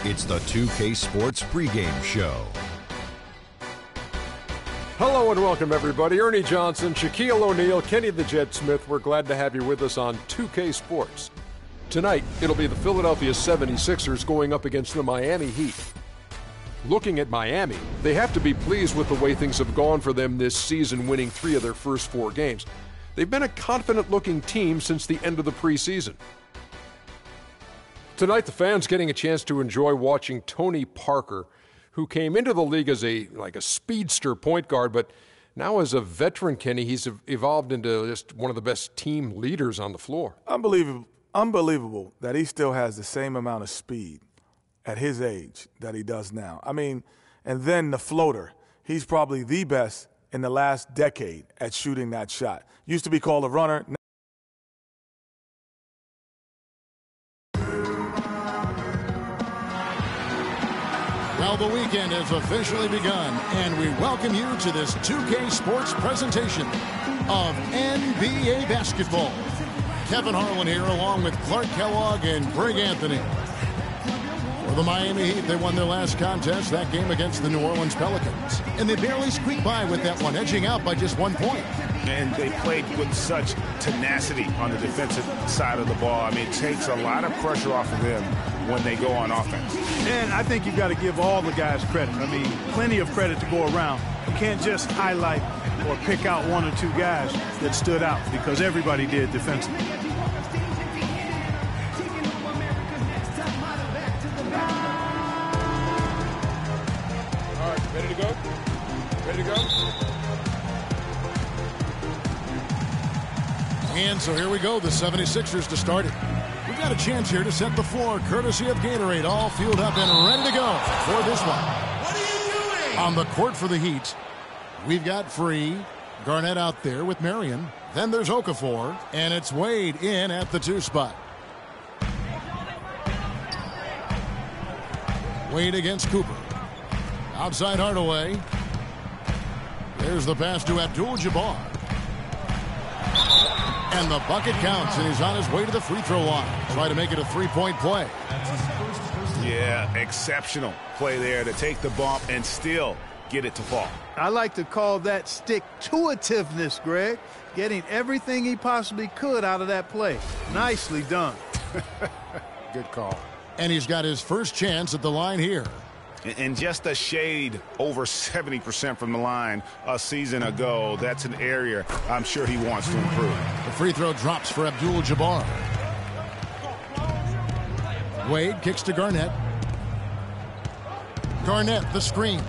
It's the 2K Sports pregame show. Hello and welcome, everybody. Ernie Johnson, Shaquille O'Neal, Kenny the Jet Smith. We're glad to have you with us on 2K Sports. Tonight, it'll be the Philadelphia 76ers going up against the Miami Heat. Looking at Miami, they have to be pleased with the way things have gone for them this season, winning 3 of their first 4 games. They've been a confident-looking team since the end of the preseason. Tonight, the fans getting a chance to enjoy watching Tony Parker, who came into the league as a speedster point guard, but now as a veteran, Kenny, he's evolved into just one of the best team leaders on the floor. Unbelievable that he still has the same amount of speed at his age that he does now. I mean, and then the floater. He's probably the best in the last decade at shooting that shot. Used to be called a runner. Well, the weekend has officially begun, and we welcome you to this 2K Sports presentation of NBA basketball. Kevin Harlan here, along with Clark Kellogg and Greg Anthony. For the Miami Heat, they won their last contest, that game against the New Orleans Pelicans. And they barely squeaked by with that one, edging out by just 1 point. And they played with such tenacity on the defensive side of the ball. I mean, it takes a lot of pressure off of them when they go on offense. And I think you've got to give all the guys credit. I mean, plenty of credit to go around. You can't just highlight or pick out 1 or 2 guys that stood out, because everybody did defensively. All right, ready to go? Ready to go? And so here we go, the 76ers to start it. We've got a chance here to set the floor, courtesy of Gatorade, all fueled up and ready to go for this one. What are you doing? On the court for the Heat, we've got Free, Garnett out there with Marion. Then there's Okafor, and it's Wade in at the 2 spot. Wade against Cooper. Outside Hardaway. There's the pass to Abdul-Jabbar. And the bucket counts, and he's on his way to the free throw line. Try to make it a 3-point play. Yeah, exceptional play there to take the bump and still get it to fall. I like to call that stick-to-itiveness, Greg. Getting everything he possibly could out of that play. Nicely done. Good call. And he's got his first chance at the line here. And just a shade over 70% from the line a season ago. That's an area I'm sure he wants to improve. The free throw drops for Abdul-Jabbar. Wade kicks to Garnett. Garnett, the screen.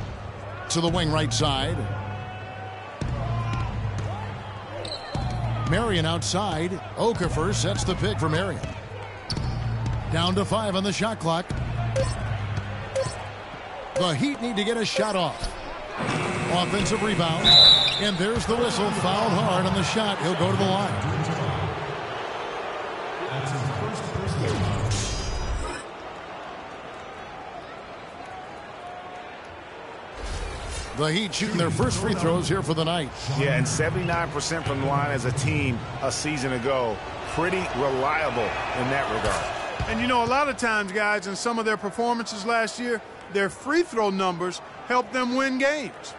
To the wing right side. Marion outside. Okafor sets the pick for Marion. Down to 5 on the shot clock. The Heat need to get a shot off. Offensive rebound. And there's the whistle. Fouled hard on the shot. He'll go to the line. The Heat shooting their first free throws here for the night. Yeah, and 79% from the line as a team a season ago. Pretty reliable in that regard. And you know, a lot of times, guys, in some of their performances last year, their free throw numbers helped them win games.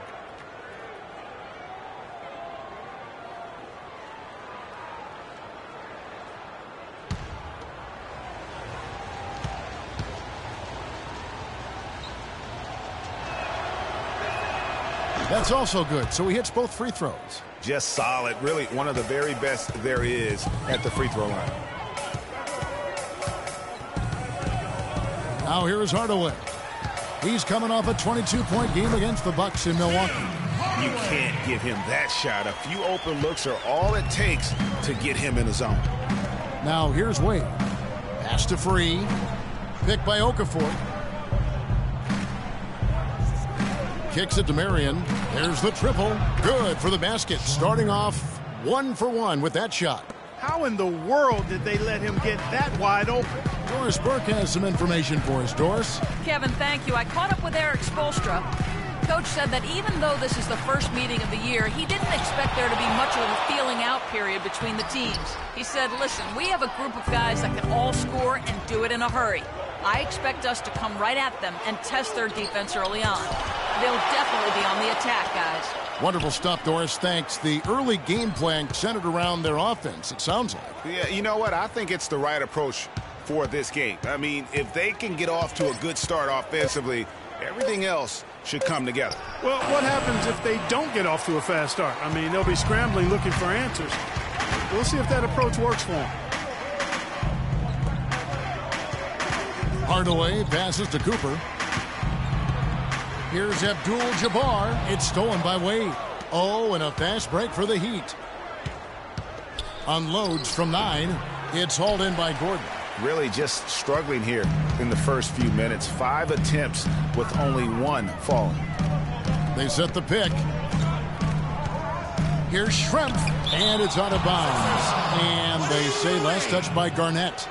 That's also good. So he hits both free throws. Just solid. Really one of the very best there is at the free throw line. Now here is Hardaway. He's coming off a 22-point game against the Bucks in Milwaukee. You can't give him that shot. A few open looks are all it takes to get him in the zone. Now here's Wade. Pass to Free. Picked by Okafor. Kicks it to Marion. There's the triple. Good for the basket. Starting off 1 for 1 with that shot. How in the world did they let him get that wide open? Doris Burke has some information for us. Doris? Kevin, thank you. I caught up with Eric Spoelstra. Coach said that even though this is the first meeting of the year, he didn't expect there to be much of a feeling out period between the teams. He said, listen, we have a group of guys that can all score and do it in a hurry. I expect us to come right at them and test their defense early on. They'll definitely be on the attack, guys. Wonderful stuff, Doris. Thanks. The early game plan centered around their offense, it sounds like. Yeah, you know what? I think it's the right approach for this game. I mean, if they can get off to a good start offensively, everything else should come together. Well, what happens if they don't get off to a fast start? I mean, they'll be scrambling looking for answers. We'll see if that approach works for them. Hardaway passes to Cooper. Here's Abdul-Jabbar. It's stolen by Wade. Oh, and a fast break for the Heat. Unloads from 9. It's hauled in by Gordon. Really just struggling here in the first few minutes. 5 attempts with only 1 falling. They set the pick. Here's Schrempf, and it's out of bounds. And they say last touch by Garnett.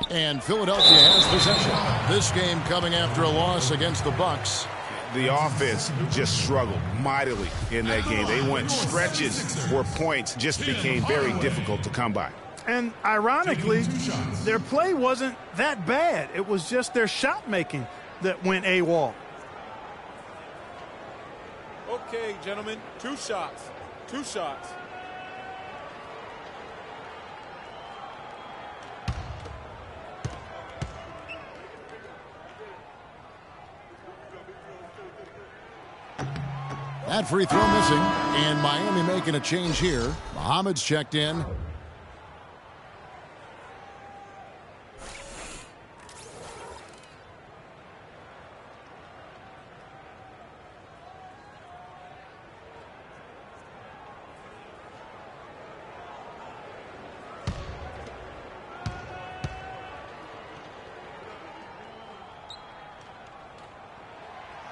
And Philadelphia has possession. This game coming after a loss against the Bucks. The offense just struggled mightily in that game. They went stretches where points just became very difficult to come by. And ironically, their play wasn't that bad. It was just their shot making that went AWOL. Okay, gentlemen, 2 shots. 2 shots. That free throw missing, and Miami making a change here. Muhammad's checked in.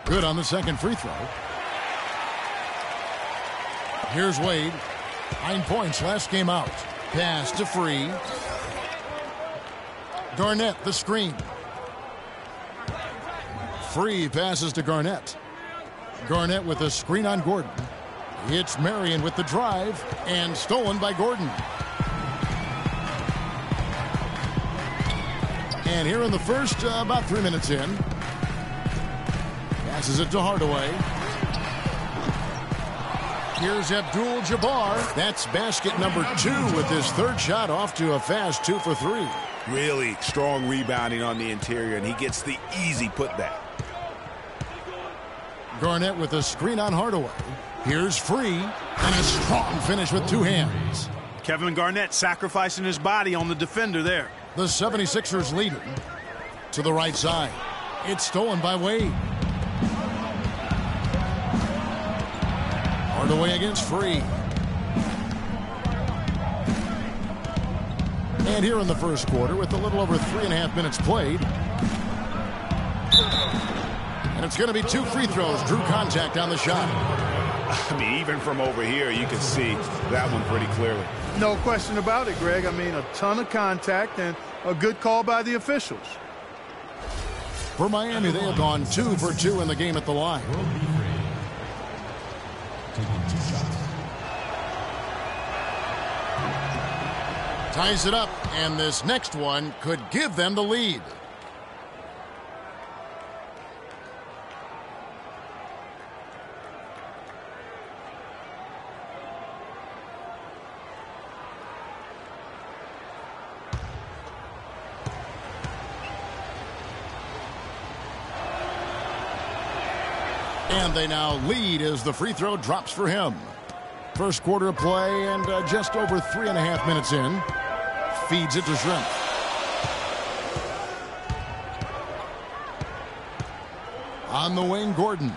Good on the second free throw. Here's Wade. 9 points last game out. Pass to Free. Garnett, the screen. Free passes to Garnett. Garnett with a screen on Gordon. It's Marion with the drive, and stolen by Gordon. And here in the first, about 3 minutes in. Passes it to Hardaway. Here's Abdul-Jabbar. That's basket number 2 with his third shot off to a fast 2 for 3. Really strong rebounding on the interior, and he gets the easy putback. Garnett with a screen on Hardaway. Here's Free, and a strong finish with 2 hands. Kevin Garnett sacrificing his body on the defender there. The 76ers leading to the right side. It's stolen by Wade. Hardaway against Free. And here in the first quarter with a little over 3.5 minutes played. And it's going to be 2 free throws. Drew contact on the shot. I mean, even from over here, you can see that one pretty clearly. No question about it, Greg. I mean, a ton of contact and a good call by the officials. For Miami, they have gone 2 for 2 in the game at the line. Ties it up, and this next one could give them the lead. And they now lead as the free throw drops for him. First quarter of play and just over 3.5 minutes in. Feeds it to Schrempf. On the wing, Gordon.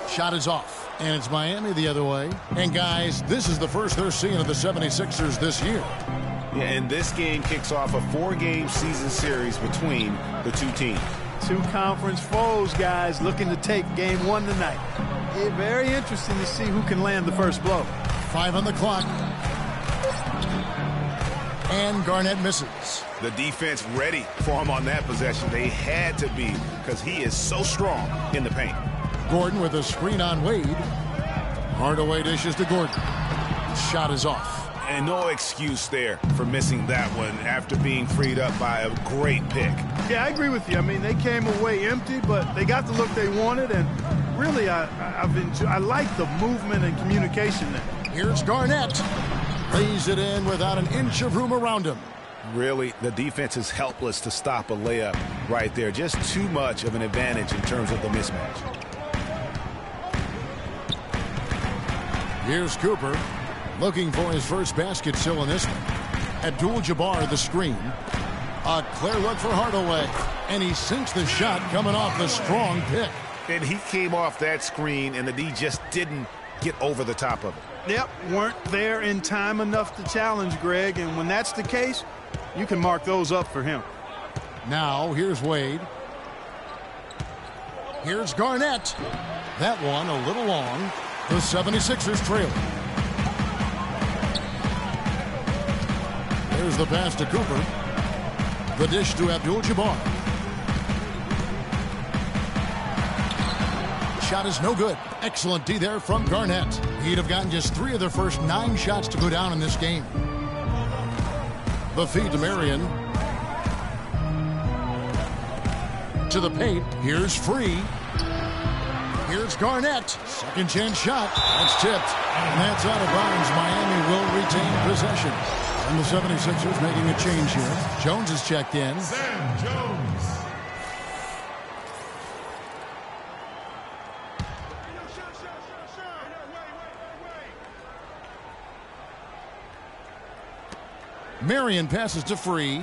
Shot is off. And it's Miami the other way. And guys, this is the first they're seeing of the 76ers this year. Yeah, and this game kicks off a 4-game season series between the 2 teams. 2 conference foes, guys, looking to take game 1 tonight. Very interesting to see who can land the first blow. 5 on the clock. And Garnett misses. The defense ready for him on that possession. They had to be, because he is so strong in the paint. Gordon with a screen on Wade. Hardaway dishes to Gordon. Shot is off. And no excuse there for missing that one after being freed up by a great pick. Yeah, I agree with you. I mean, they came away empty, but they got the look they wanted, and really, I like the movement and communication there. Here's Garnett. Lays it in without an inch of room around him. Really, the defense is helpless to stop a layup right there. Just too much of an advantage in terms of the mismatch. Here's Cooper. Looking for his first basket still in this one. Abdul-Jabbar the screen. A clear look for Hardaway. And he sinks the shot coming off the strong pick. And he came off that screen, and the D just didn't get over the top of it. Yep, weren't there in time enough to challenge Greg, and when that's the case, you can mark those up for him. Now, here's Wade. Here's Garnett. That one a little long. The 76ers trail. There's the pass to Cooper. The dish to Abdul-Jabbar. Shot is no good. Excellent D there from Garnett. He'd have gotten just 3 of their first 9 shots to go down in this game. The feed to Marion. To the paint. Here's Free. Here's Garnett. Second chance shot. That's tipped. And that's out of bounds. Miami will retain possession. And the 76ers making a change here. Jones is checked in. Sam Jones. Marion passes to Free.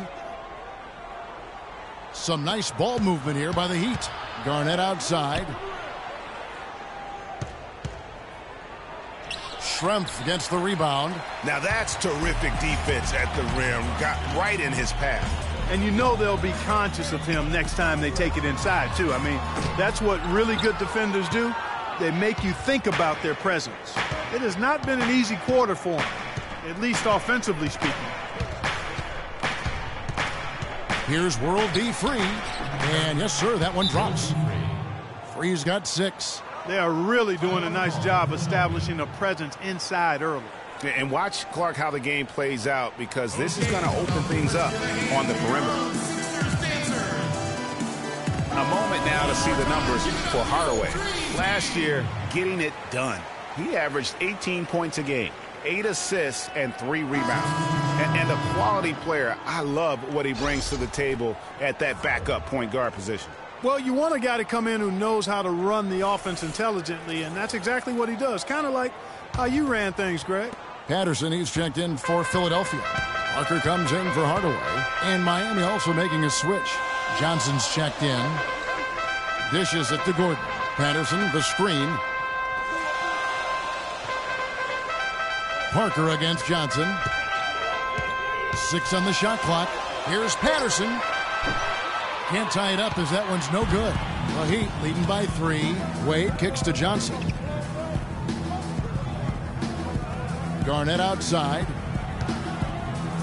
Some nice ball movement here by the Heat. Garnett outside. Schrempf against the rebound. Now that's terrific defense at the rim. Got right in his path. And you know they'll be conscious of him next time they take it inside, too. I mean, that's what really good defenders do. They make you think about their presence. It has not been an easy quarter for him, at least offensively speaking. Here's World B Free. And yes, sir, that one drops. Free's got 6. They are really doing a nice job establishing a presence inside early. And watch, Clark, how the game plays out, because this is going to open things up on the perimeter. A moment now to see the numbers for Hardaway. Last year, getting it done. He averaged 18 points a game, 8 assists, and 3 rebounds. And a quality player. I love what he brings to the table at that backup point guard position. Well, you want a guy to come in who knows how to run the offense intelligently, and that's exactly what he does. Kind of like how you ran things, Greg. Patterson, he's checked in for Philadelphia. Parker comes in for Hardaway. And Miami also making a switch. Johnson's checked in. Dishes it to Gordon. Patterson, the screen. Parker against Johnson. 6 on the shot clock. Here's Patterson. Can't tie it up as that one's no good. The Heat leading by 3. Wade kicks to Johnson. Garnett outside.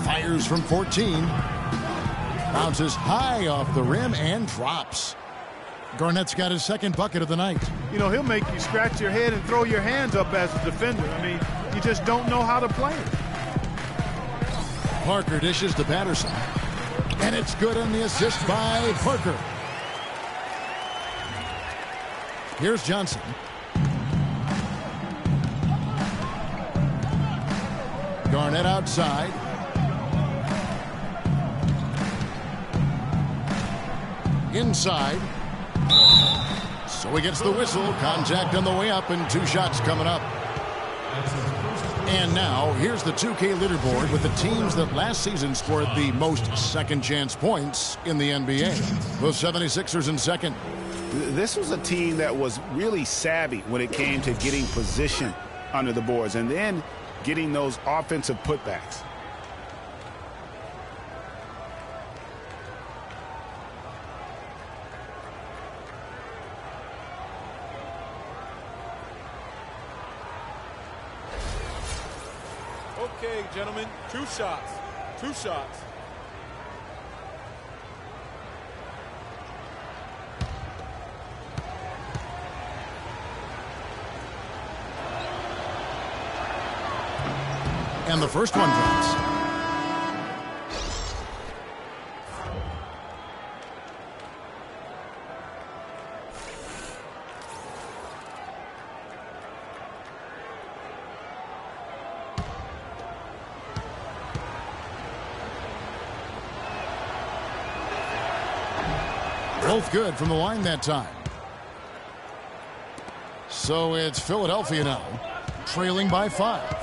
Fires from 14. Bounces high off the rim and drops. Garnett's got his second bucket of the night. You know, he'll make you scratch your head and throw your hands up as a defender. I mean, you just don't know how to play it. Parker dishes to Patterson. And it's good on the assist by Parker. Here's Johnson. Garnett outside. Inside. So he gets the whistle. Contact on the way up and 2 shots coming up. And now, here's the 2K leaderboard with the teams that last season scored the most second-chance points in the NBA. The 76ers in second. This was a team that was really savvy when it came to getting position under the boards and then getting those offensive putbacks. Okay, gentlemen, 2 shots. 2 shots. And the first one drops. Both good from the line that time. So it's Philadelphia now, trailing by 5.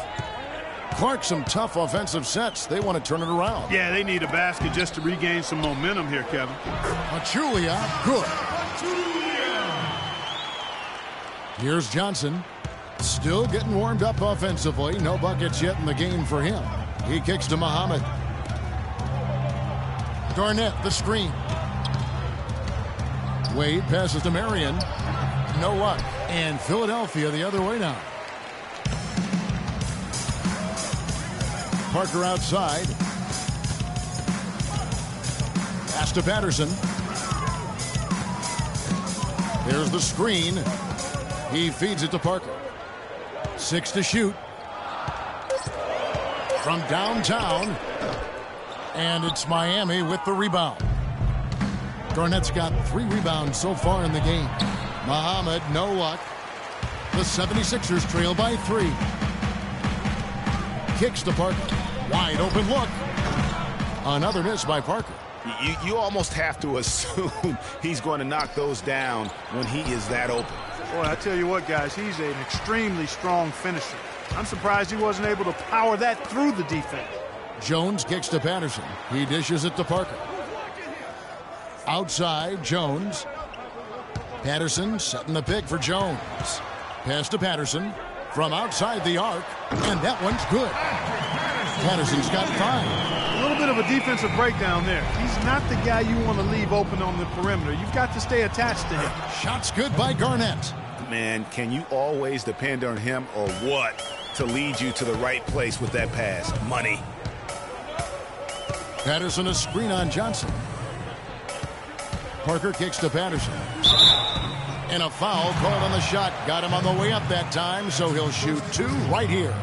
Clark, some tough offensive sets. They want to turn it around. Yeah, they need a basket just to regain some momentum here, Kevin. Pachulia, good. Here's Johnson. Still getting warmed up offensively. No buckets yet in the game for him. He kicks to Muhammad. Garnett, the screen. Wade passes to Marion. No luck. And Philadelphia the other way now. Parker outside. Pass to Patterson. There's the screen. He feeds it to Parker. 6 to shoot. From downtown. And it's Miami with the rebound. Garnett's got 3 rebounds so far in the game. Muhammad, no luck. The 76ers trail by 3. Kicks to Parker. Wide open look. Another miss by Parker. You almost have to assume he's going to knock those down when he is that open. Boy, I tell you what, guys, he's an extremely strong finisher. I'm surprised he wasn't able to power that through the defense. Jones kicks to Patterson. He dishes it to Parker. Outside, Jones. Patterson setting the pick for Jones. Pass to Patterson from outside the arc, and that one's good. Patterson's got 5. A little bit of a defensive breakdown there. He's not the guy you want to leave open on the perimeter. You've got to stay attached to him. Shot's good by Garnett. Man, can you always depend on him or what to lead you to the right place with that pass? Money. Patterson a screen on Johnson. Parker kicks to Patterson. And a foul called on the shot. Got him on the way up that time, so he'll shoot 2 right here.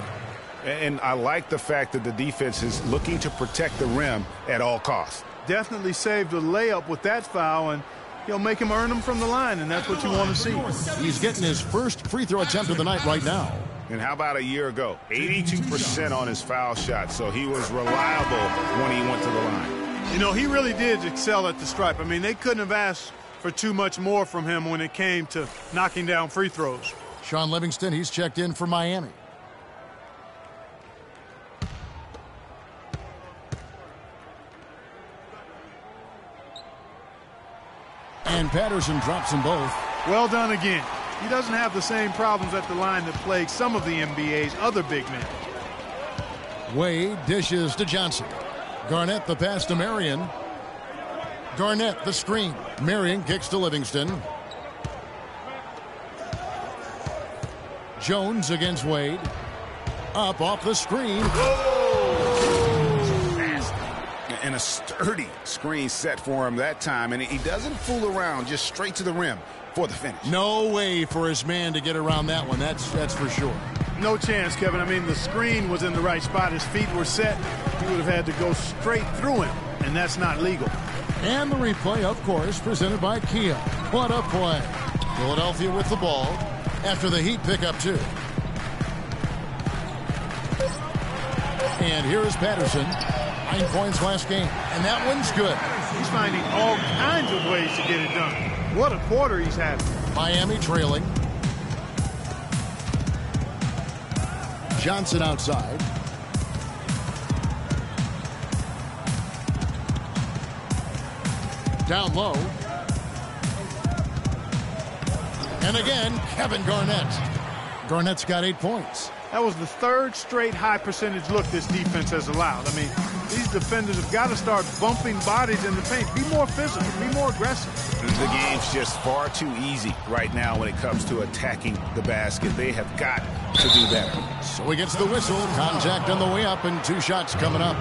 And I like the fact that the defense is looking to protect the rim at all costs. Definitely saved a layup with that foul, and he'll make him earn them from the line, and that's what you want to see. He's getting his first free throw attempt of the night right now. And how about a year ago? 82% on his foul shot, so he was reliable when he went to the line. You know, he really did excel at the stripe. I mean, they couldn't have asked for too much more from him when it came to knocking down free throws. Sean Livingston, he's checked in for Miami. And Patterson drops them both. Well done again. He doesn't have the same problems at the line that plague some of the NBA's other big men. Wade dishes to Johnson. Garnett the pass to Marion. Garnett the screen. Marion kicks to Livingston. Jones against Wade. Up off the screen. And a sturdy screen set for him that time. And he doesn't fool around, just straight to the rim for the finish. No way for his man to get around that one. That's for sure. No chance, Kevin. I mean, the screen was in the right spot. His feet were set. He would have had to go straight through him, and that's not legal. And the replay, of course, presented by Kia. What a play. Philadelphia with the ball after the Heat pick up 2. And here is Patterson. 9 points last game, and that one's good. He's finding all kinds of ways to get it done. What a quarter he's had. Miami trailing. Johnson outside. Down low. And again, Kevin Garnett. Garnett's got 8 points. That was the 3rd straight high percentage look this defense has allowed. I mean, these defenders have got to start bumping bodies in the paint. Be more physical. Be more aggressive. The game's just far too easy right now when it comes to attacking the basket. They have got to do better. So he gets the whistle. Contact on the way up, and 2 shots coming up.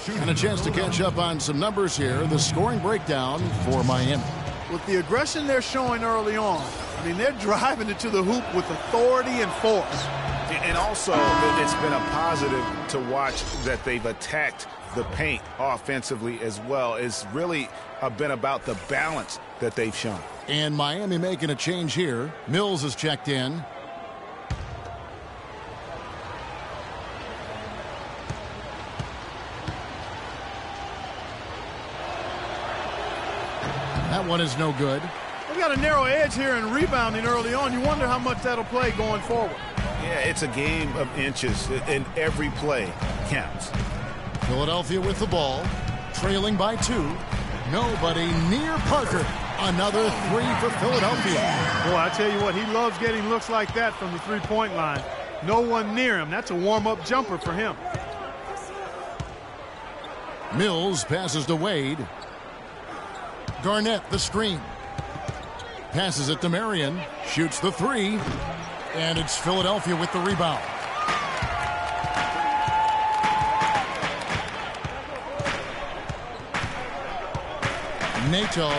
And a chance to catch up on some numbers here. The scoring breakdown for Miami. With the aggression they're showing early on, I mean, they're driving it to the hoop with authority and force. And also, it's been a positive to watch that they've attacked the paint offensively as well. It's really been about the balance that they've shown. And Miami making a change here. Mills is checked in. That one is no good. They've got a narrow edge here in rebounding early on. You wonder how much that'll play going forward. Yeah, it's a game of inches, and every play counts. Philadelphia with the ball, trailing by 2. Nobody near Parker. Another 3 for Philadelphia. Boy, I tell you what, he loves getting looks like that from the three-point line. No one near him. That's a warm-up jumper for him. Mills passes to Wade. Garnett, the screen. Passes it to Marion. Shoots the 3. And it's Philadelphia with the rebound. Nato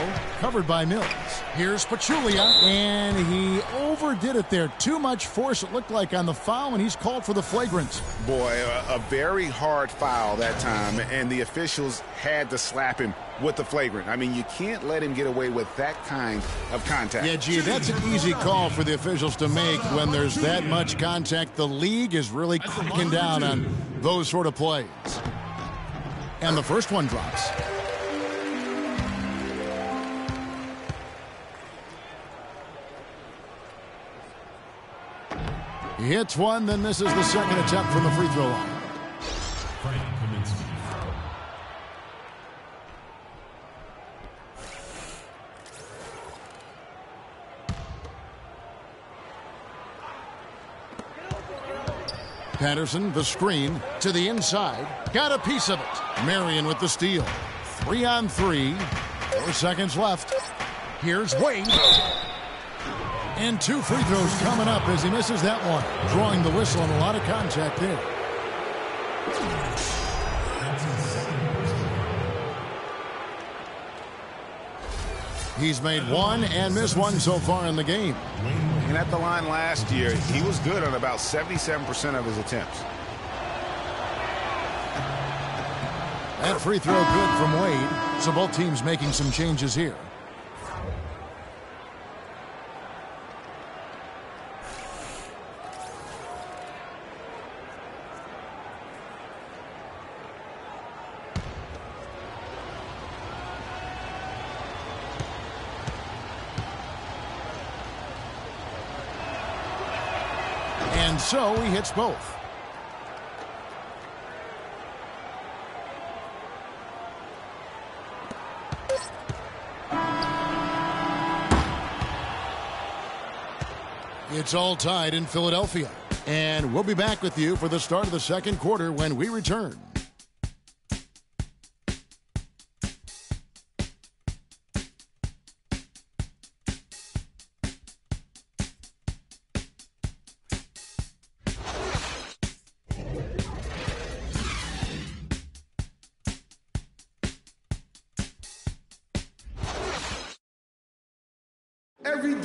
covered by Mills. Here's Pachulia, and he overdid it there. Too much force, it looked like, on the foul, and he's called for the flagrant. Boy, a very hard foul that time, and the officials had to slap him with the flagrant. I mean, you can't let him get away with that kind of contact. Yeah, gee, that's an easy call for the officials to make when there's that much contact. The league is really cracking down on those sort of plays. And the first one drops. He hits one, then misses the second attempt from the free throw line. Patterson, the screen, to the inside. Got a piece of it. Marion with the steal. 3 on 3. 4 seconds left. Here's Wade. And 2 free throws coming up as he misses that one. Drawing the whistle and a lot of contact there. He's made 1 and missed 1 so far in the game. And at the line last year, he was good on about 77% of his attempts. That free throw good from Wade. So both teams making some changes here. And so he hits both. It's all tied in Philadelphia. And we'll be back with you for the start of the second quarter when we return.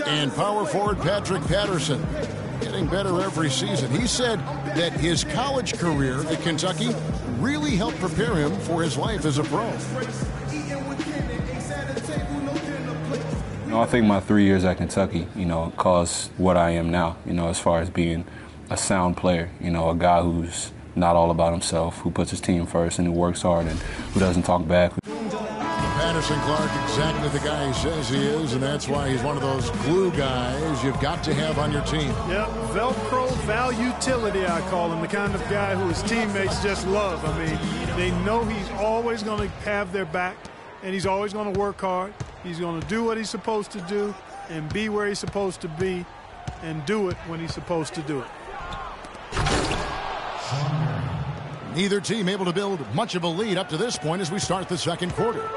And power forward Patrick Patterson getting better every season. He said that his college career at Kentucky really helped prepare him for his life as a pro. I think my 3 years at Kentucky, caused what I am now, as far as being a sound player, a guy who's not all about himself, who puts his team first and who works hard and who doesn't talk back. Patterson Clark, exactly the guy he says he is, and that's why he's one of those glue guys you've got to have on your team. Yep, Velcro valutility, I call him, the kind of guy who his teammates just love. I mean, they know he's always going to have their back, and he's always going to work hard. He's going to do what he's supposed to do and be where he's supposed to be and do it when he's supposed to do it. Neither team able to build much of a lead up to this point as we start the second quarter.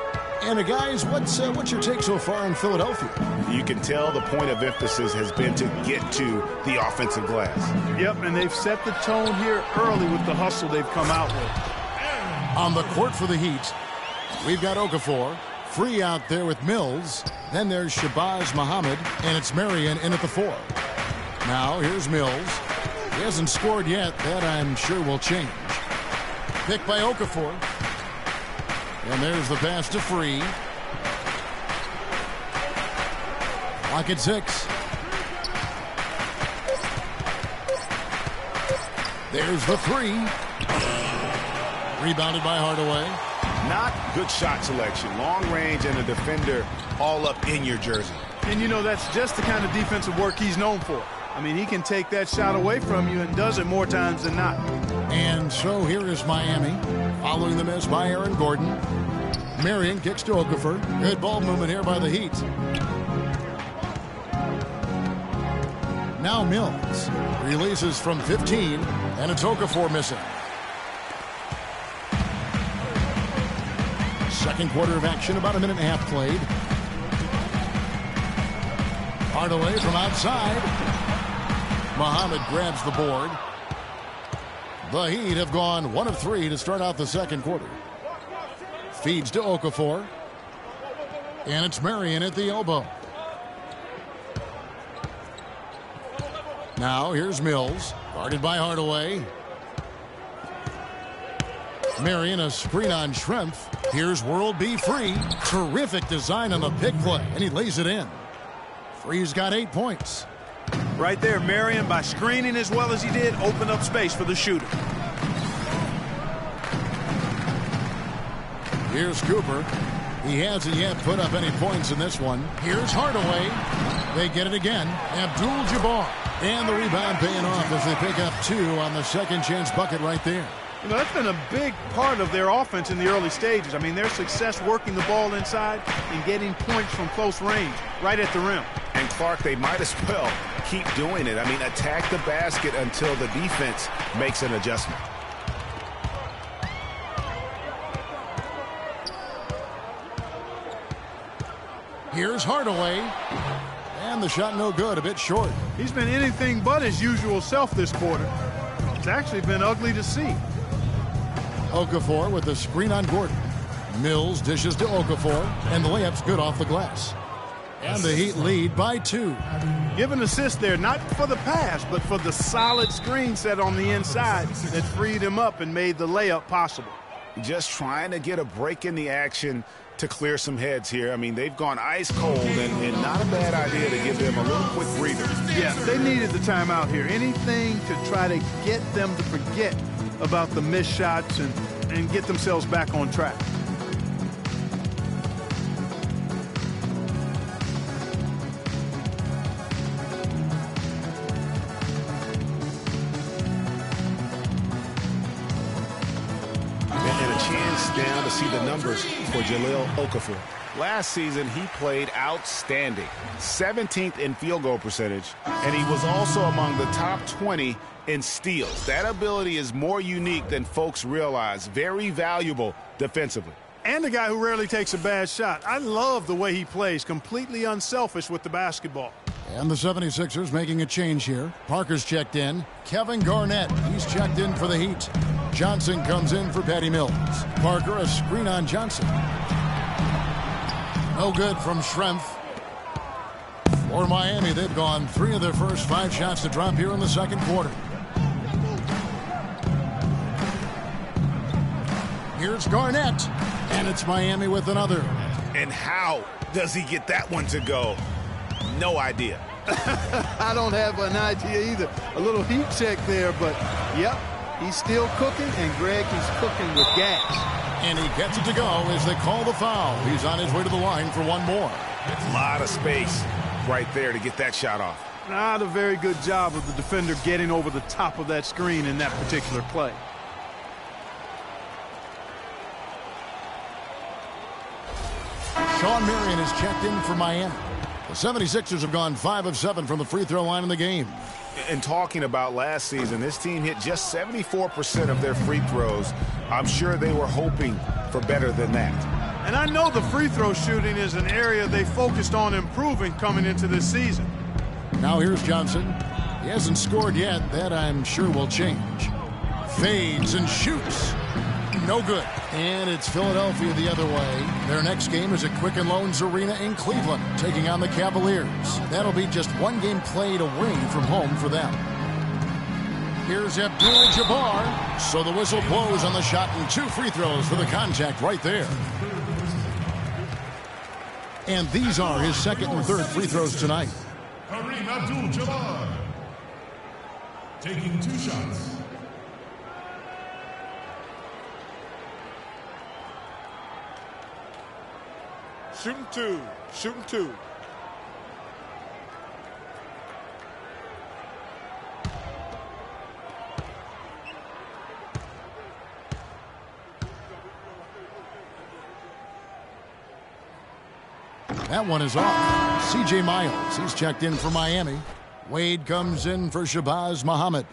And guys, what's your take so far in Philadelphia? You can tell the point of emphasis has been to get to the offensive glass. Yep, and they've set the tone here early with the hustle they've come out with. On the court for the Heat, we've got Okafor. Free out there with Mills. Then there's Shabazz Muhammad, and it's Marion in at the 4. Now here's Mills. He hasn't scored yet. That I'm sure will change. Picked by Okafor. And there's the pass to Free. Clock at 6. There's the 3. Rebounded by Hardaway. Not good shot selection. Long range and a defender all up in your jersey. And, you know, that's just the kind of defensive work he's known for. I mean, he can take that shot away from you and does it more times than not. And so here is Miami. Following the miss by Aaron Gordon. Marion kicks to Okafor. Good ball movement here by the Heat. Now Mills. Releases from 15, and it's Okafor missing. Second quarter of action, about a minute and a half played. Hardaway from outside. Muhammad grabs the board. The Heat have gone 1 of 3 to start out the second quarter. Feeds to Okafor. And it's Marion at the elbow. Now here's Mills. Guarded by Hardaway. Marion a screen on Schrempf. Here's World B Free. Terrific design on the pick play. And he lays it in. Free's got 8 points. Right there, Marion, by screening as well as he did, opened up space for the shooter. Here's Cooper. He hasn't yet put up any points in this one. Here's Hardaway. They get it again. Abdul-Jabbar. And the rebound paying off as they pick up 2 on the second chance bucket right there. You know, that's been a big part of their offense in the early stages. I mean, their success working the ball inside and getting points from close range, right at the rim. And Clark, they might as well keep doing it. I mean, attack the basket until the defense makes an adjustment. Here's Hardaway. And the shot no good, a bit short. He's been anything but his usual self this quarter. It's actually been ugly to see. Okafor with the screen on Gordon. Mills dishes to Okafor, and the layup's good off the glass. And the Heat lead by 2. Give an assist there, not for the pass, but for the solid screen set on the inside that freed him up and made the layup possible. Just trying to get a break in the action to clear some heads here. I mean, they've gone ice cold, and not a bad idea to give them a little quick breather. Yeah, they needed the timeout here. Anything to try to get them to forget about the missed shots and get themselves back on track. And a chance now to see the numbers for Jahlil Okafor. Last season, he played outstanding. 17th in field goal percentage, and he was also among the top 20 in steals. That ability is more unique than folks realize. Very valuable defensively. And a guy who rarely takes a bad shot. I love the way he plays, completely unselfish with the basketball. And the 76ers making a change here. Parker's checked in. Kevin Garnett, he's checked in for the Heat. Johnson comes in for Patty Mills. Parker a screen on Johnson. No good from Schrempf. For Miami, they've gone 3 of their first 5 shots to drop here in the second quarter. Here's Garnett. And it's Miami with another. And how does he get that one to go? No idea. I don't have an idea either. A little heat check there, but yep, he's still cooking, and Greg, he's cooking with gas. And he gets it to go as they call the foul. He's on his way to the line for one more. A lot of space right there to get that shot off. Not a very good job of the defender getting over the top of that screen in that particular play. Shawn Marion is checked in for Miami. The 76ers have gone 5 of 7 from the free throw line in the game. And talking about last season, this team hit just 74% of their free throws. I'm sure they were hoping for better than that. And I know the free throw shooting is an area they focused on improving coming into this season. Now here's Johnson. He hasn't scored yet. That I'm sure will change. Fades and shoots. no good. And it's Philadelphia the other way. Their next game is at Quicken Loans Arena in Cleveland, taking on the Cavaliers. That'll be just one game played away from home for them. Here's Abdul-Jabbar. So the whistle blows on the shot and 2 free throws for the contact right there. And these are his second and third free throws tonight. Kareem Abdul-Jabbar taking 2 shots. Shooting 2. Shooting 2. That one is off. C.J. Miles, he's checked in for Miami. Wade comes in for Shabazz Muhammad.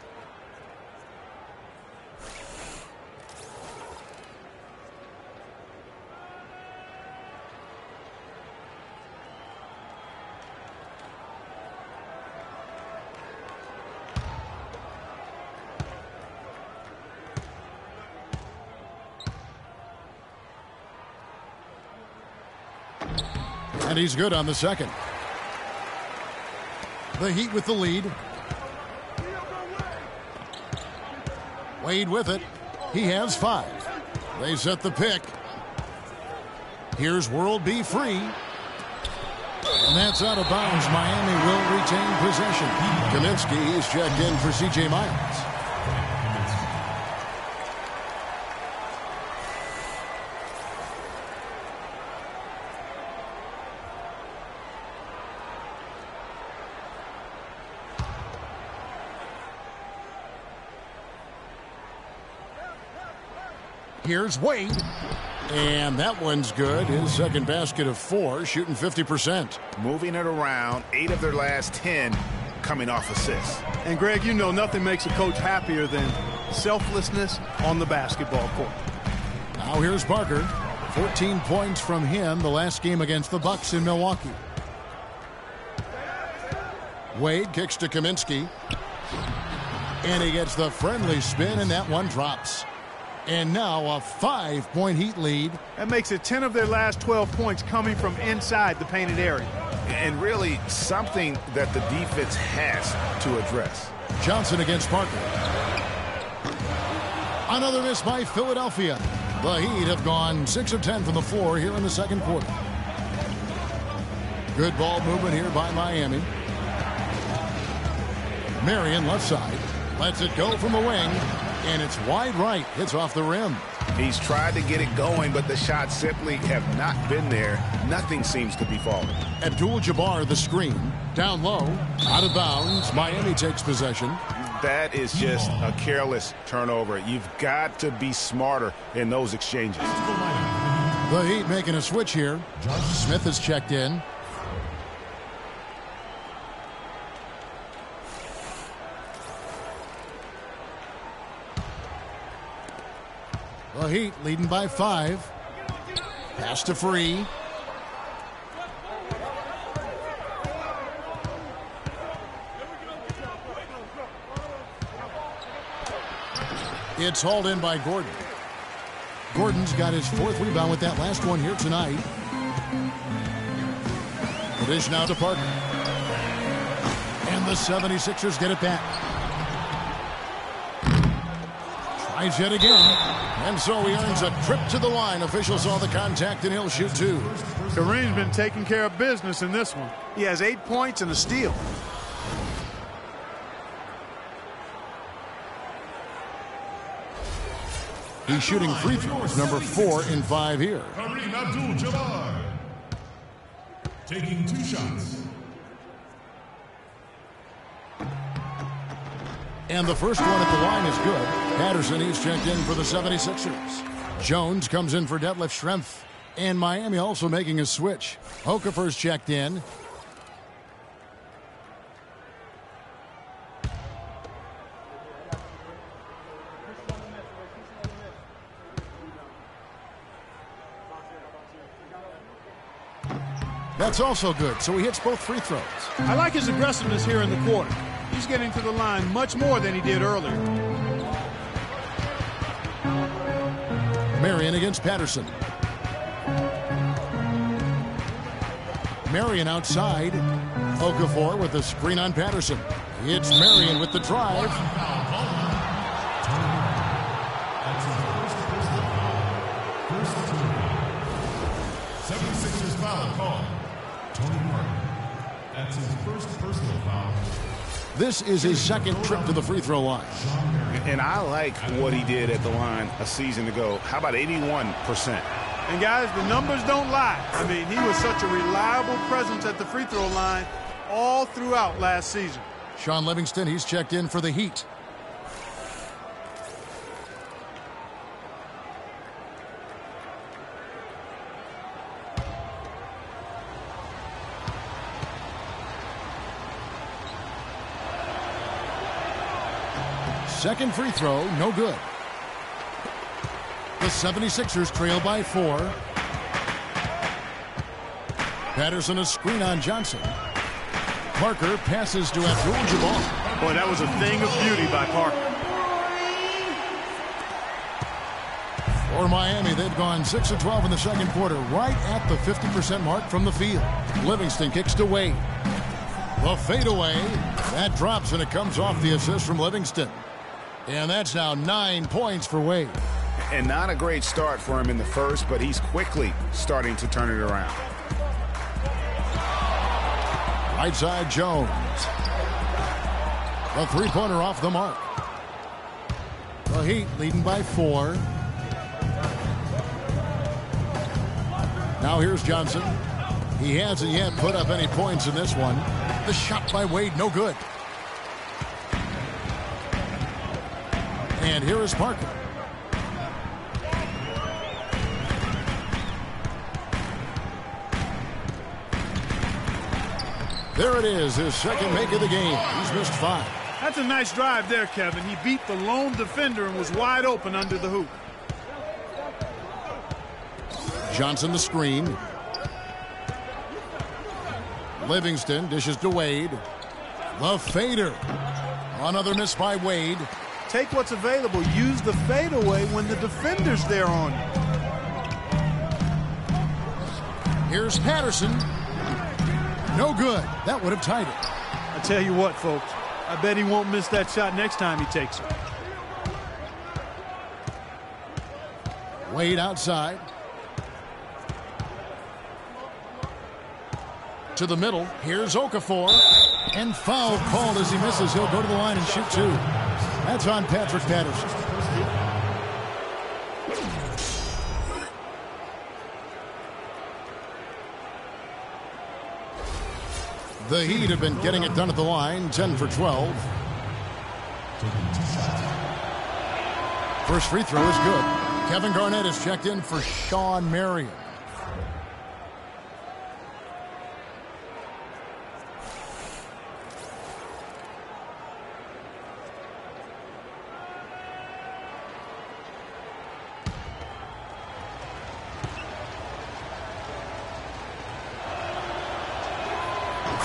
And he's good on the second. The Heat with the lead. Wade with it. He has 5. They set the pick. Here's World B free. And that's out of bounds. Miami will retain possession. Kaminsky is checked in for C.J. Miles. Here's Wade. And that one's good. His second basket of 4, shooting 50%. Moving it around, 8 of their last 10 coming off assists. And Greg, you know nothing makes a coach happier than selflessness on the basketball court. Now here's Parker. 14 points from him the last game against the Bucks in Milwaukee. Wade kicks to Kaminsky. And he gets the friendly spin, and that one drops. And now a 5-point Heat lead. That makes it 10 of their last 12 points coming from inside the painted area. And really something that the defense has to address. Johnson against Parker. Another miss by Philadelphia. The Heat have gone 6 of 10 from the floor here in the second quarter. Good ball movement here by Miami. Marion left side. Lets it go from the wing. And it's wide right. Hits off the rim. He's tried to get it going, but the shots simply have not been there. Nothing seems to be falling. Abdul-Jabbar the screen. Down low. Out of bounds. Miami takes possession. That is just a careless turnover. You've got to be smarter in those exchanges. The Heat making a switch here. Smith is checked in. The Heat leading by 5. Pass to Free. It's hauled in by Gordon. Gordon's got his 4th rebound with that last one here tonight. The dish now to Parker. And the 76ers get it back. Tries yet again. And so he earns a trip to the line. Officials saw the contact, and he'll shoot 2. Kareem's been taking care of business in this one. He has 8 points and a steal. He's shooting free throws, number 4 in 5 here. Kareem Abdul-Jabbar taking 2 shots. And the first one at the line is good. Patterson is checked in for the 76ers. Jones comes in for Detlef Schrempf. And Miami also making a switch. Okafor's checked in. That's also good, so he hits both free throws. I like his aggressiveness here in the quarter. He's getting to the line much more than he did earlier. Marion against Patterson. Marion outside. Okafor with the screen on Patterson. It's Marion with the drive. This is his second trip to the free throw line. And I like what he did at the line a season ago. How about 81%? And guys, the numbers don't lie. I mean, he was such a reliable presence at the free throw line all throughout last season. Shaun Livingston, he's checked in for the Heat. Second free throw, no good. The 76ers trail by 4. Patterson a screen on Johnson. Parker passes to Abdul-Jabbar. Boy, that was a thing of beauty by Parker. For Miami, they've gone 6 of 12 in the second quarter, right at the 50% mark from the field. Livingston kicks to Wade. The fadeaway, that drops and it comes off the assist from Livingston. And that's now 9 points for Wade. And not a great start for him in the first, but he's quickly starting to turn it around. Right side, Jones. The three-pointer off the mark. The Heat leading by 4. Now here's Johnson. He hasn't yet put up any points in this one. The shot by Wade, no good. And here is Parker. There it is, his second make of the game. He's missed 5. That's a nice drive there, Kevin. He beat the lone defender and was wide open under the hoop. Johnson the screen. Livingston dishes to Wade. The fader. Another miss by Wade. Take what's available. Use the fadeaway when the defender's there on you. Here's Patterson. No good. That would have tied it. I tell you what, folks. I bet he won't miss that shot next time he takes it. Wade outside. To the middle. Here's Okafor. And foul called as he misses. He'll go to the line and shoot 2. That's on Patrick Patterson. The Heat have been getting it done at the line, 10 for 12. First free throw is good. Kevin Garnett is checked in for Shawn Marion.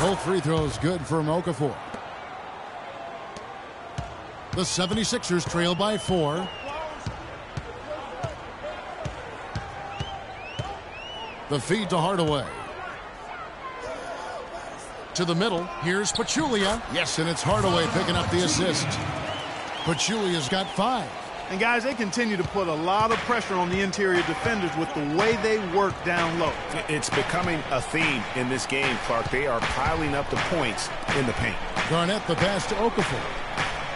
Both free throws good for Okafor. The 76ers trail by 4. The feed to Hardaway. To the middle. Here's Pachulia. Yes, and it's Hardaway picking up the assist. Pachulia's got 5. And guys, they continue to put a lot of pressure on the interior defenders with the way they work down low. It's becoming a theme in this game, Clark. They are piling up the points in the paint. Garnett the pass to Okafor.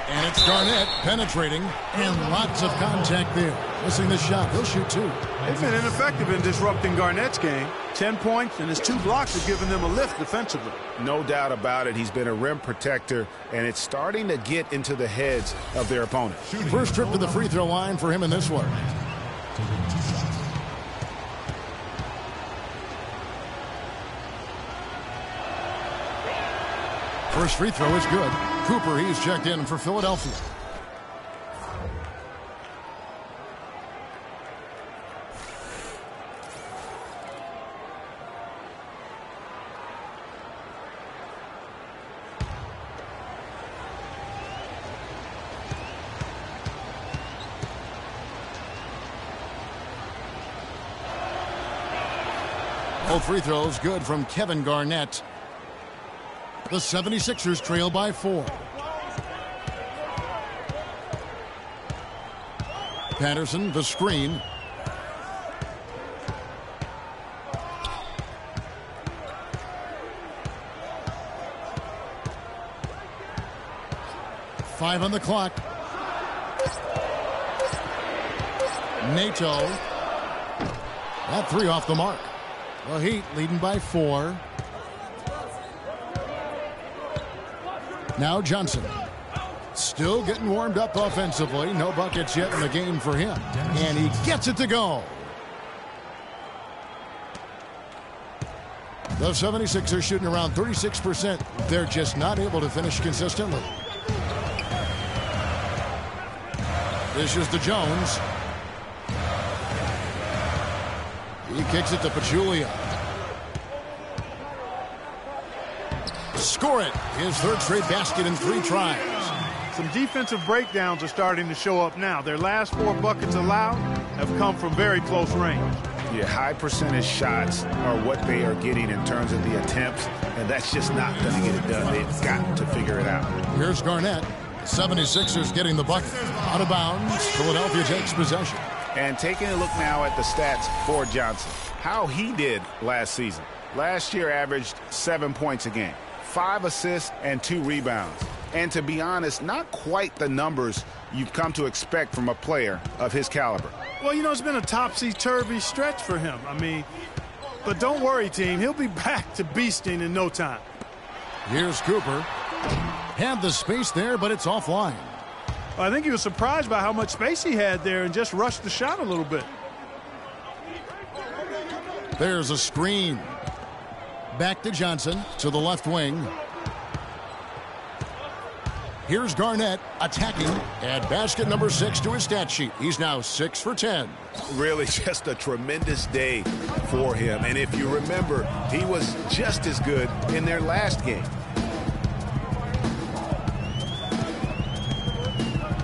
And it's Garnett penetrating, and lots of contact there. Missing the shot. He'll shoot 2. They've been ineffective in disrupting Garnett's game. 10 points, and his 2 blocks have given them a lift defensively. No doubt about it. He's been a rim protector, and it's starting to get into the heads of their opponent. First trip to the free throw line for him in this one. First free throw is good. Cooper, he's checked in for Philadelphia. Both free throws good from Kevin Garnett. The 76ers trail by 4. Patterson, the screen. Five on the clock. Nato. That 3 off the mark. The Heat leading by 4. Now Johnson. Still getting warmed up offensively. No buckets yet in the game for him. And he gets it to go. The 76ers shooting around 36%. They're just not able to finish consistently. This is to Jones. He kicks it to Pachulia. Score it. His 3rd straight basket in 3 tries. Some defensive breakdowns are starting to show up now. Their last 4 buckets allowed have come from very close range. Yeah, high percentage shots are what they are getting in terms of the attempts, and that's just not going to get it done. They've got to figure it out. Here's Garnett. 76ers getting the bucket. Out of bounds. Philadelphia takes possession. And taking a look now at the stats for Johnson. How he did last season. Last year averaged 7 points a game, 5 assists, and 2 rebounds. And to be honest, not quite the numbers you've come to expect from a player of his caliber. Well, you know, it's been a topsy-turvy stretch for him. But don't worry, team. He'll be back to beasting in no time. Here's Cooper. Had the space there, but it's offline. I think he was surprised by how much space he had there and just rushed the shot a little bit. There's a screen. Back to Johnson to the left wing. Here's Garnett attacking. Add basket number 6 to his stat sheet. He's now 6 for 10. Really just a tremendous day for him. And if you remember, he was just as good in their last game.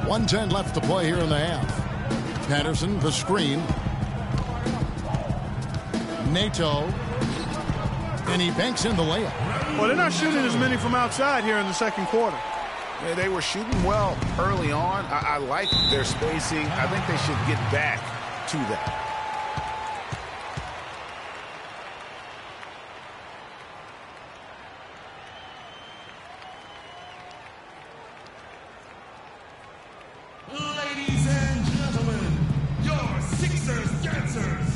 1:10 left to play here in the half. Patterson, the screen. Nato. And he banks in the layup. Well, they're not shooting as many from outside here in the second quarter. Yeah, they were shooting well early on. I like their spacing. I think they should get back to that. Ladies and gentlemen, your Sixers dancers.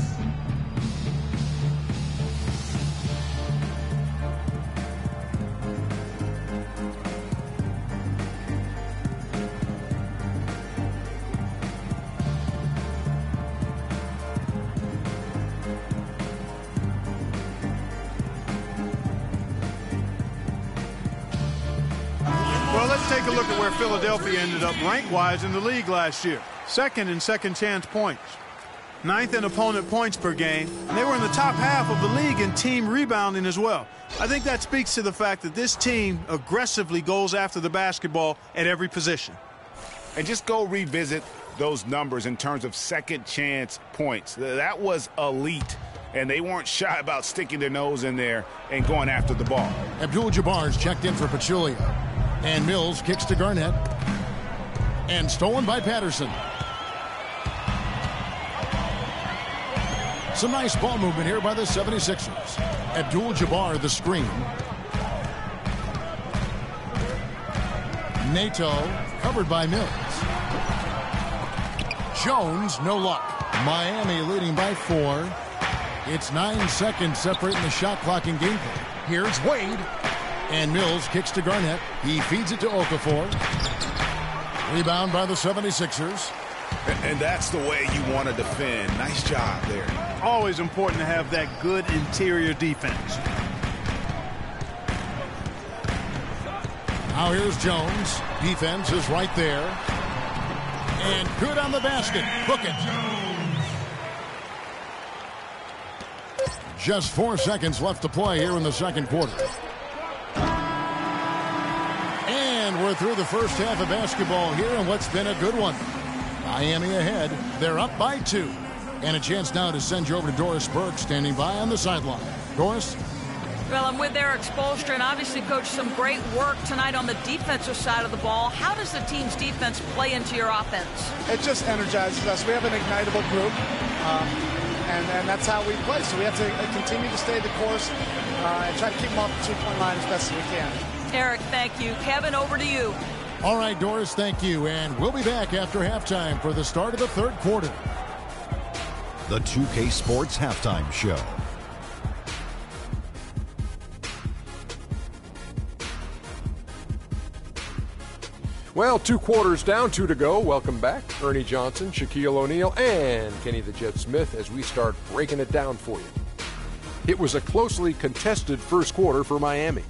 Well, let's take a look at where Philadelphia ended up rank-wise in the league last year. 2nd in second-chance points. 9th in opponent points per game. And they were in the top half of the league in team rebounding as well. I think that speaks to the fact that this team aggressively goes after the basketball at every position. And just go revisit those numbers in terms of second-chance points. That was elite. And they weren't shy about sticking their nose in there and going after the ball. Abdul-Jabbar's checked in for Pachulia. And Mills kicks to Garnett. And stolen by Patterson. Some nice ball movement here by the 76ers. Abdul-Jabbar the screen. Nato covered by Mills. Jones, no luck. Miami leading by 4. It's 9 seconds separating the shot clock and gameplay. Here's Wade. And Mills kicks to Garnett. He feeds it to Okafor. Rebound by the 76ers. And that's the way you want to defend. Nice job there. Always important to have that good interior defense. Now here's Jones. Defense is right there. And good on the basket. Book it. Just 4 seconds left to play here in the second quarter. And we're through the first half of basketball here in what's been a good one. Miami ahead. They're up by 2. And a chance now to send you over to Doris Burke, standing by on the sideline. Doris? Well, I'm with Eric Spoelstra, and obviously, Coach, some great work tonight on the defensive side of the ball. How does the team's defense play into your offense? It just energizes us. We have an ignitable group, and that's how we play. So we have to continue to stay the course and try to keep them off the two-point line as best as we can. Eric, thank you. Kevin, over to you. All right, Doris, thank you. And we'll be back after halftime for the start of the third quarter. The 2K Sports Halftime Show. Well, 2 quarters down, 2 to go. Welcome back. Ernie Johnson, Shaquille O'Neal, and Kenny the Jet Smith as we start breaking it down for you. It was a closely contested first quarter for Miami.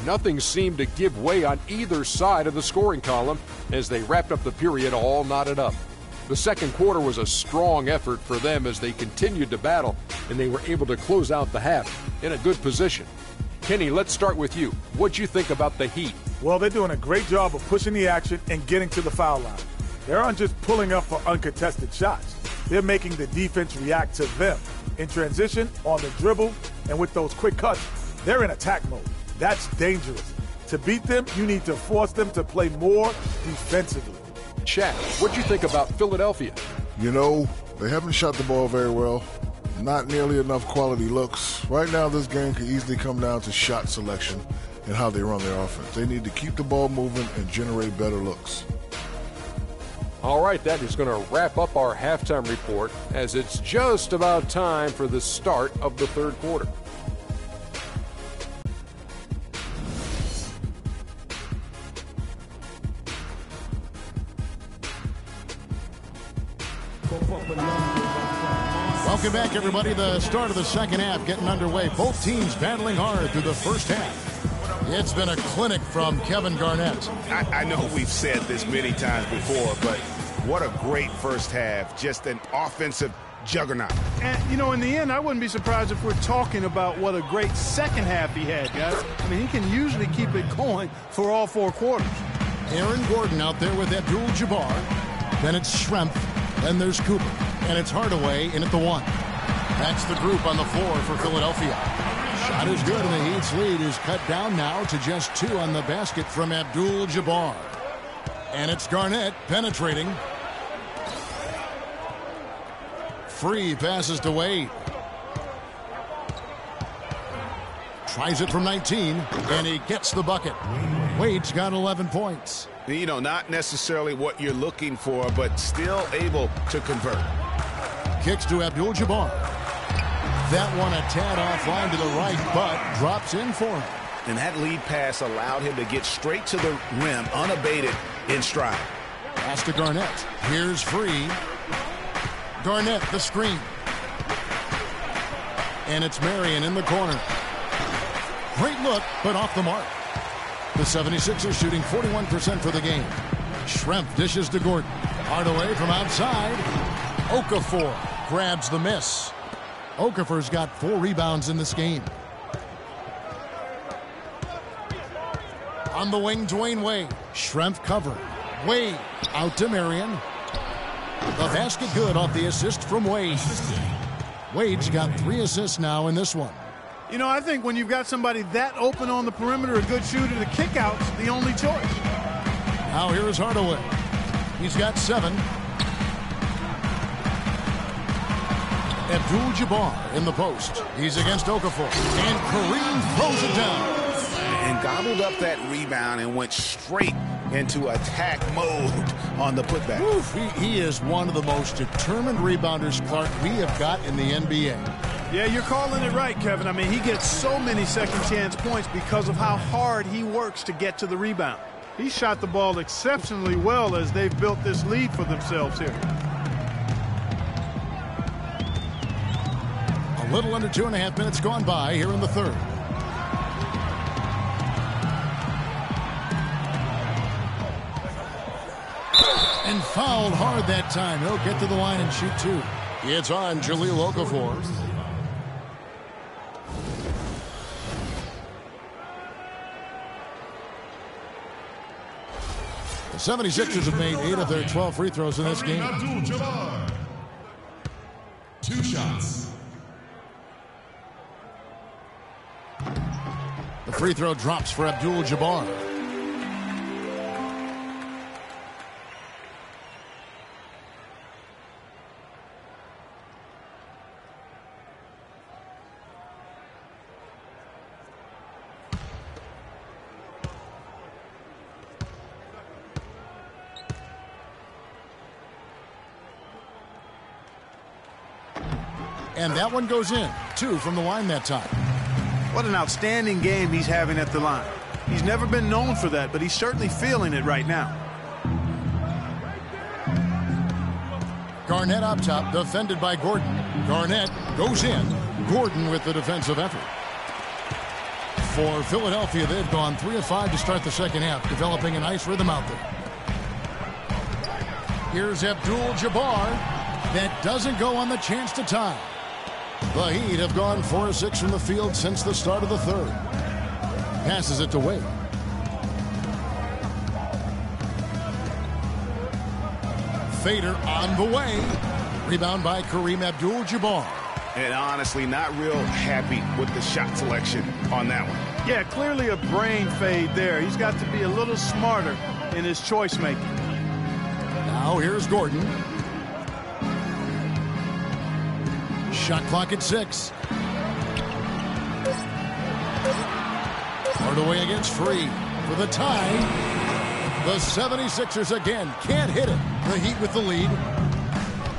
Nothing seemed to give way on either side of the scoring column as they wrapped up the period all knotted up. The second quarter was a strong effort for them as they continued to battle, and they were able to close out the half in a good position. Kenny, let's start with you. What'd you think about the Heat? Well, they're doing a great job of pushing the action and getting to the foul line. They aren't just pulling up for uncontested shots. They're making the defense react to them. In transition, on the dribble, and with those quick cuts, they're in attack mode. That's dangerous. To beat them, you need to force them to play more defensively. Shaq, what'd you think about Philadelphia? You know, they haven't shot the ball very well. Not nearly enough quality looks. Right now, this game could easily come down to shot selection and how they run their offense. They need to keep the ball moving and generate better looks. All right, that is going to wrap up our halftime report as it's just about time for the start of the third quarter. Welcome back, everybody. The start of the second half getting underway. Both teams battling hard through the first half. It's been a clinic from Kevin Garnett. I know we've said this many times before, but what a great first half. Just an offensive juggernaut. And, you know, in the end, I wouldn't be surprised if we're talking about what a great second half he had, guys. I mean, he can usually keep it going for all 4 quarters. Aaron Gordon out there with Abdul-Jabbar. Then it's Schrempf. Then there's Cooper. And it's Hardaway in at the 1. That's the group on the floor for Philadelphia. Shot is good, and the Heat's lead is cut down now to just 2 on the basket from Abdul-Jabbar. And it's Garnett penetrating. Free passes to Wade. Tries it from 19, and he gets the bucket. Wade's got 11 points. You know, not necessarily what you're looking for, but still able to convert. Kicks to Abdul-Jabbar. That one a tad offline to the right, but drops in for him. And that lead pass allowed him to get straight to the rim, unabated, in stride. Pass to Garnett. Here's Free. Garnett, the screen. And it's Marion in the corner. Great look, but off the mark. The 76ers shooting 41% for the game. Schrempf dishes to Gordon. Hardaway from outside. Okafor grabs the miss. Okafor's got 4 rebounds in this game. On the wing, Dwayne Wade. Schrempf covered. Wade out to Marion. The basket good off the assist from Wade. Wade's got 3 assists now in this one. You know, I think when you've got somebody that open on the perimeter, a good shooter, the kickout's the only choice. Now here is Hardaway. He's got 7. Abdul-Jabbar in the post. He's against Okafor. And Kareem throws it down. And gobbled up that rebound and went straight into attack mode on the putback. Oof, he is one of the most determined rebounders, Clark, we have got in the NBA. Yeah, you're calling it right, Kevin. I mean, he gets so many second chance points because of how hard he works to get to the rebound. He shot the ball exceptionally well as they've built this lead for themselves here. A little under 2.5 minutes gone by here in the third. And fouled hard that time. He'll get to the line and shoot 2. It's on Jahlil Okafor. The 76ers have made 8 of their 12 free throws in this game. 2 shots. The free throw drops for Abdul-Jabbar. And that one goes in. 2 from the line that time. What an outstanding game he's having at the line. He's never been known for that, but he's certainly feeling it right now. Garnett up top, defended by Gordon. Garnett goes in. Gordon with the defensive effort. For Philadelphia, they've gone 3 of 5 to start the second half, developing a nice rhythm out there. Here's Abdul-Jabbar. That doesn't go on the chance to tie. The Heat have gone 4 of 6 from the field since the start of the third. Passes it to Wade. Fader on the way. Rebound by Kareem Abdul-Jabbar. And honestly, not real happy with the shot selection on that one. Yeah, clearly a brain fade there. He's got to be a little smarter in his choice making. Now here's Gordon. Shot clock at 6. Hardaway against Free for the tie. The 76ers again can't hit it. The Heat with the lead.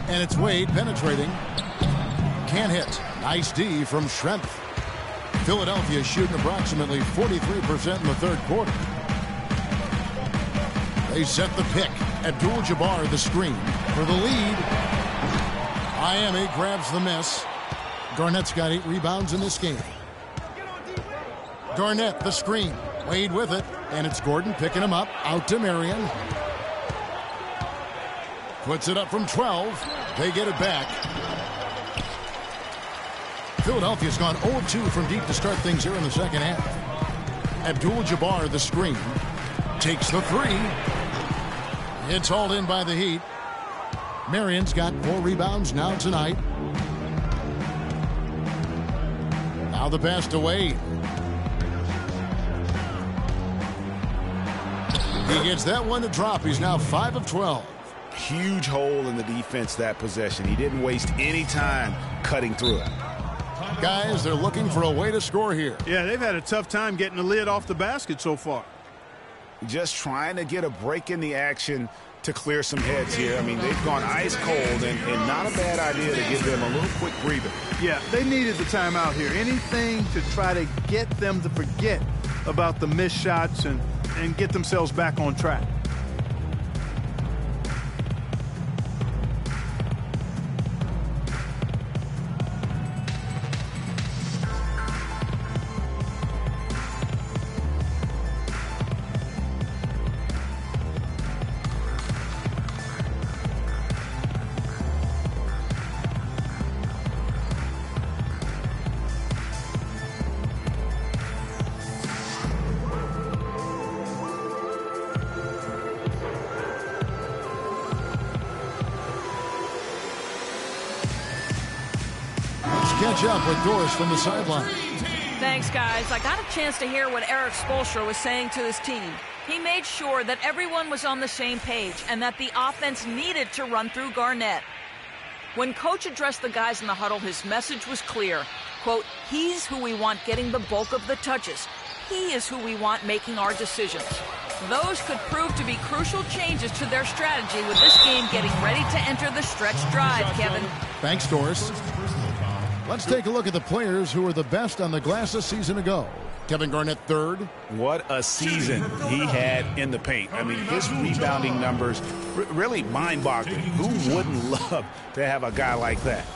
And it's Wade penetrating. Can't hit. Nice D from Schrempf. Philadelphia shooting approximately 43% in the third quarter. They set the pick. Abdul-Jabbar the screen for the lead. Miami grabs the miss. Garnett's got 8 rebounds in this game. Garnett the screen. Wade with it. And it's Gordon picking him up. Out to Marion. Puts it up from 12. They get it back. Philadelphia's gone 0-2 from deep to start things here in the second half. Abdul-Jabbar the screen. Takes the 3. It's hauled in by the Heat. Marion's got 4 rebounds now tonight. Now the pass to Wade. He gets that one to drop. He's now 5 of 12. Huge hole in the defense that possession. He didn't waste any time cutting through it. Guys, they're looking for a way to score here. Yeah, they've had a tough time getting the lid off the basket so far. Just trying to get a break in the action to clear some heads here. I mean, they've gone ice cold, and not a bad idea to give them a little quick breather. Yeah, they needed the timeout here. Anything to try to get them to forget about the missed shots and get themselves back on track. Catch up with Doris from the sideline. Thanks, guys. I got a chance to hear what Erik Spoelstra was saying to his team. He made sure that everyone was on the same page and that the offense needed to run through Garnett. When Coach addressed the guys in the huddle, his message was clear. Quote, he's who we want getting the bulk of the touches. He is who we want making our decisions. Those could prove to be crucial changes to their strategy with this game getting ready to enter the stretch drive, Kevin. Thanks, Doris. Let's take a look at the players who were the best on the glass a season ago. Kevin Garnett, third. What a season he had in the paint. I mean, his rebounding numbers really mind-boggling. Who wouldn't love to have a guy like that?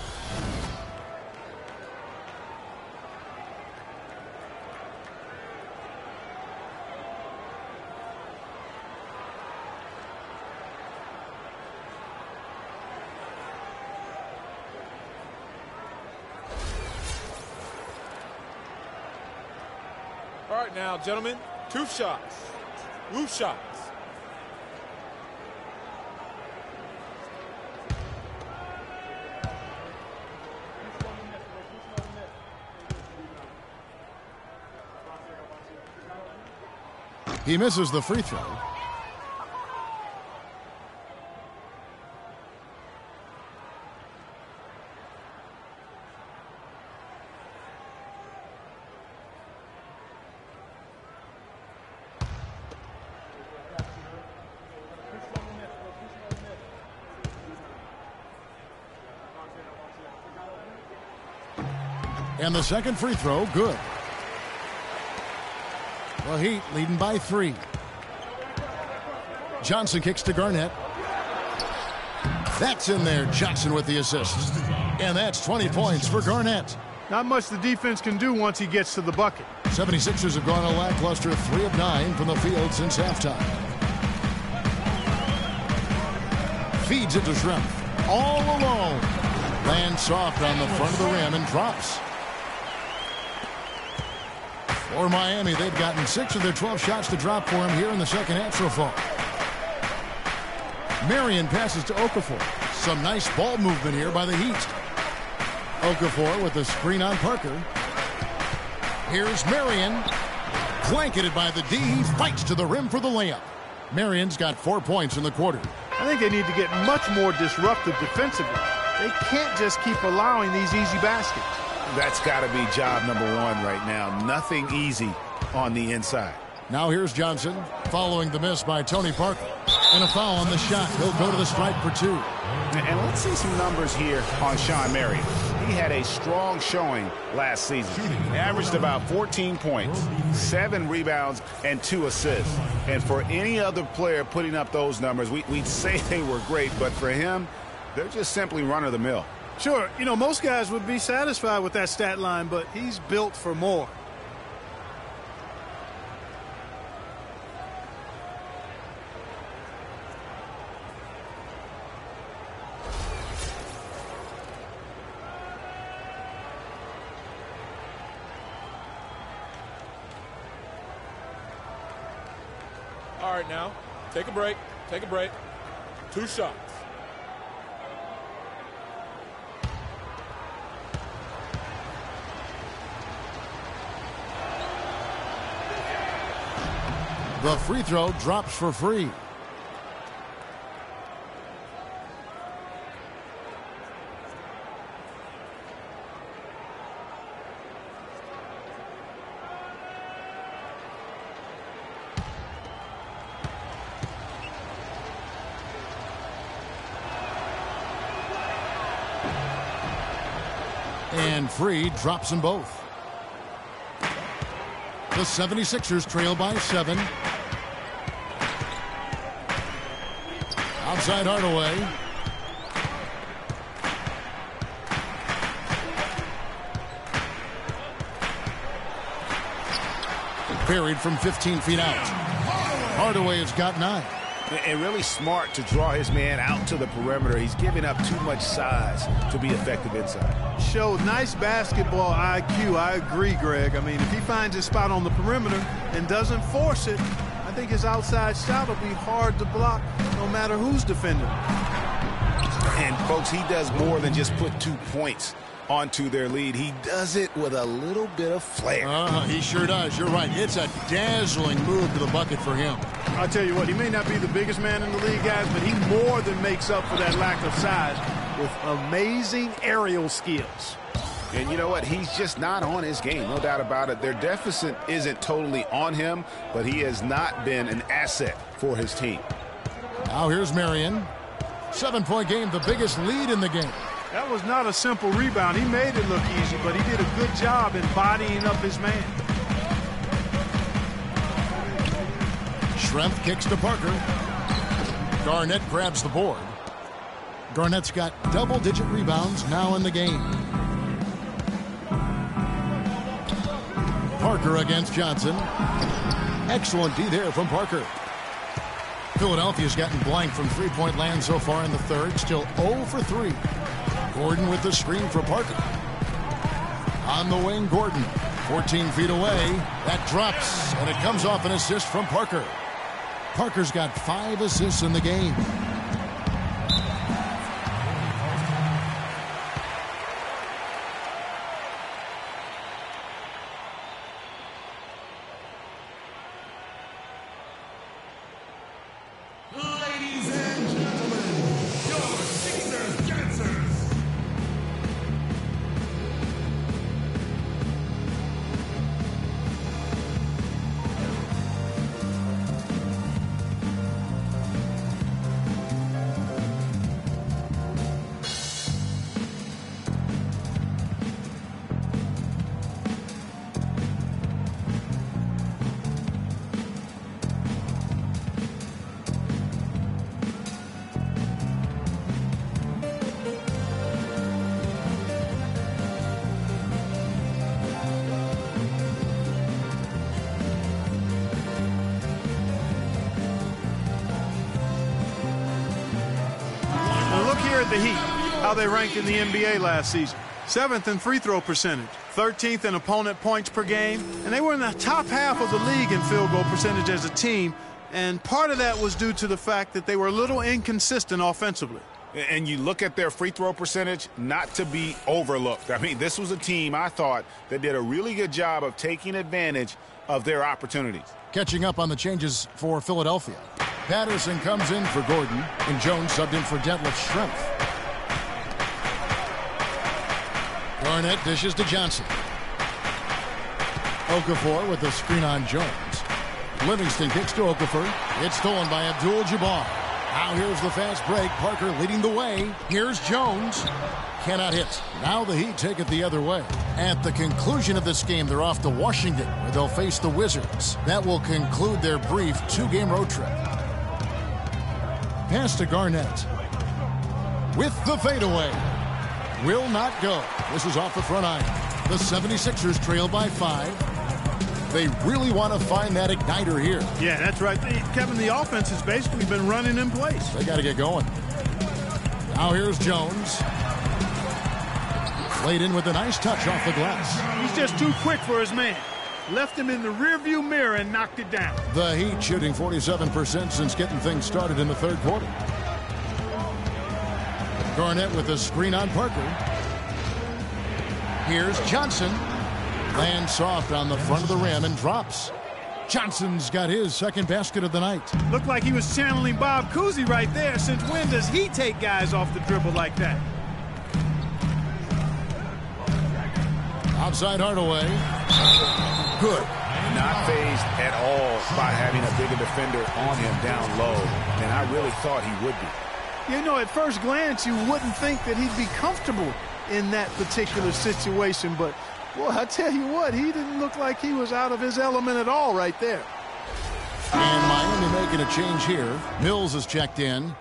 All right, now, gentlemen, 2 shots. 2 shots. He misses the free throw. And the second free throw, good. The Heat leading by 3. Johnson kicks to Garnett. That's in there. Johnson with the assist. And that's 20 points for Garnett. Not much the defense can do once he gets to the bucket. 76ers have gone a lackluster 3 of 9 from the field since halftime. Feeds it to Schrempf. All alone. Lands soft on the front of the rim and drops. For Miami, they've gotten 6 of their 12 shots to drop for him here in the second half so far. Marion passes to Okafor. Some nice ball movement here by the Heat. Okafor with the screen on Parker. Here's Marion. Blanketed by the D. He fights to the rim for the layup. Marion's got 4 points in the quarter. I think they need to get much more disruptive defensively. They can't just keep allowing these easy baskets. That's got to be job number 1 right now. Nothing easy on the inside. Now here's Johnson following the miss by Tony Parker. And a foul on the shot. He'll go to the stripe for 2. And let's see some numbers here on Shawn Marion. He had a strong showing last season. He averaged about 14 points, 7 rebounds, and 2 assists. And for any other player putting up those numbers, we'd say they were great. But for him, they're just simply run-of-the-mill. Sure, you know, most guys would be satisfied with that stat line, but he's built for more. All right, now, take a break. Take a break. 2 shots. The free throw drops for free. And free drops them both. The 76ers trail by 7. Outside Hardaway. Buried from 15 feet out. Hardaway has got 9. And really smart to draw his man out to the perimeter. He's giving up too much size to be effective inside. Showed nice basketball IQ. I agree, Greg. I mean, if he finds his spot on the perimeter and doesn't force it, I think his outside shot will be hard to block no matter who's defending. And, folks, he does more than just put 2 points onto their lead. He does it with a little bit of flair. He sure does. You're right. It's a dazzling move to the bucket for him. I'll tell you what, he may not be the biggest man in the league, guys, but he more than makes up for that lack of size with amazing aerial skills. And you know what? He's just not on his game, no doubt about it. Their deficit isn't totally on him, but he has not been an asset for his team. Now here's Marion. 7-point game, the biggest lead in the game. That was not a simple rebound. He made it look easy, but he did a good job embodying up his man. Schrempf kicks to Parker. Garnett grabs the board. Garnett's got double-digit rebounds now in the game. Parker against Johnson. Excellent D there from Parker. Philadelphia's gotten blank from three-point land so far in the third. Still 0 for 3. Gordon with the screen for Parker. On the wing, Gordon. 14 feet away. That drops, and it comes off an assist from Parker. Parker's got 5 assists in the game. the Heat, how they ranked in the NBA last season. 7th in free throw percentage, 13th in opponent points per game, and they were in the top half of the league in field goal percentage as a team, and part of that was due to the fact that they were a little inconsistent offensively. And you look at their free throw percentage, not to be overlooked. I mean, this was a team, I thought, that did a really good job of taking advantage of their opportunities. Catching up on the changes for Philadelphia. Patterson comes in for Gordon, and Jones subbed in for Detlef Schrempf. Garnett dishes to Johnson. Okafor with the screen on Jones. Livingston kicks to Okafor. It's stolen by Abdul-Jabbar. Now here's the fast break. Parker leading the way. Here's Jones. Cannot hit. Now the Heat take it the other way. At the conclusion of this game, they're off to Washington, where they'll face the Wizards. That will conclude their brief 2-game road trip. Pass to Garnett. With the fadeaway. Will not go. This is off the front iron. The 76ers trail by 5. They really want to find that igniter here. Yeah, that's right. Kevin, the offense has basically been running in place. They got to get going. Now here's Jones. Played in with a nice touch off the glass. He's just too quick for his man. Left him in the rearview mirror and knocked it down. The Heat shooting 47% since getting things started in the third quarter. Garnett with a screen on Parker. Here's Johnson. Lands soft on the front of the rim and drops. Johnson's got his second basket of the night. Looked like he was channeling Bob Cousy right there. Since when does he take guys off the dribble like that? Outside Hardaway. Good. Not fazed at all by having a bigger defender on him down low, and I really thought he would be. You know, at first glance, you wouldn't think that he'd be comfortable in that particular situation, but, well, I tell you what, he didn't look like he was out of his element at all right there. And Miami making a change here. Mills is checked in.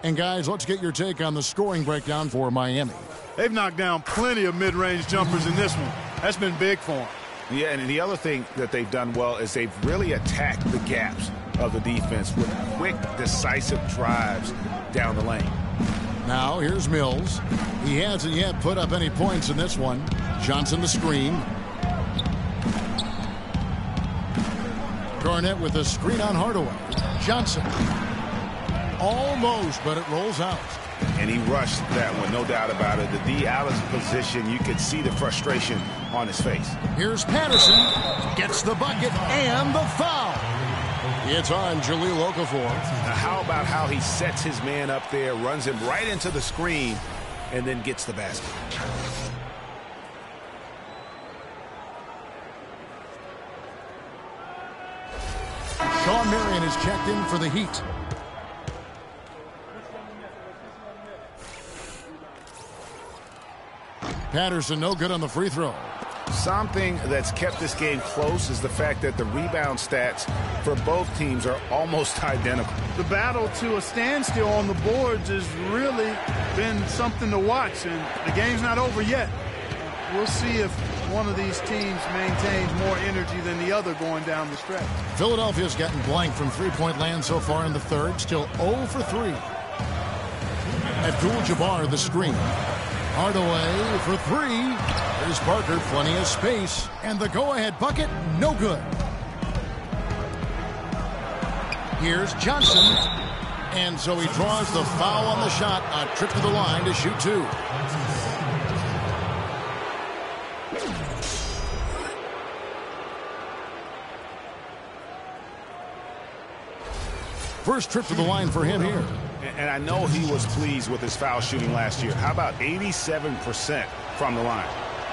And, guys, let's get your take on the scoring breakdown for Miami. They've knocked down plenty of mid-range jumpers in this one. That's been big for them. Yeah, and the other thing that they've done well is they've really attacked the gaps of the defense with quick, decisive drives down the lane. Now here's Mills. He hasn't yet put up any points in this one. Johnson the screen. Garnett with a screen on Hardaway. Johnson. Almost, but it rolls out. And he rushed that one, no doubt about it. The D out of position, you could see the frustration on his face. Here's Patterson. Gets the bucket and the foul. It's on Jahlil Okafor. Now, how about how he sets his man up there, runs him right into the screen, and then gets the basket. Shawn Marion is checked in for the Heat. Patterson no good on the free throw. Something that's kept this game close is the fact that the rebound stats for both teams are almost identical. The battle to a standstill on the boards has really been something to watch, and the game's not over yet. We'll see if one of these teams maintains more energy than the other going down the stretch. Philadelphia's gotten blank from three-point land so far in the third, still 0 for 3. Abdul-Jabbar the screen. Hardaway for 3. There's Parker, plenty of space. And the go-ahead bucket, no good. Here's Johnson. And so he draws the foul on the shot. A trip to the line to shoot 2. First trip to the line for him here. And I know he was pleased with his foul shooting last year. How about 87% from the line?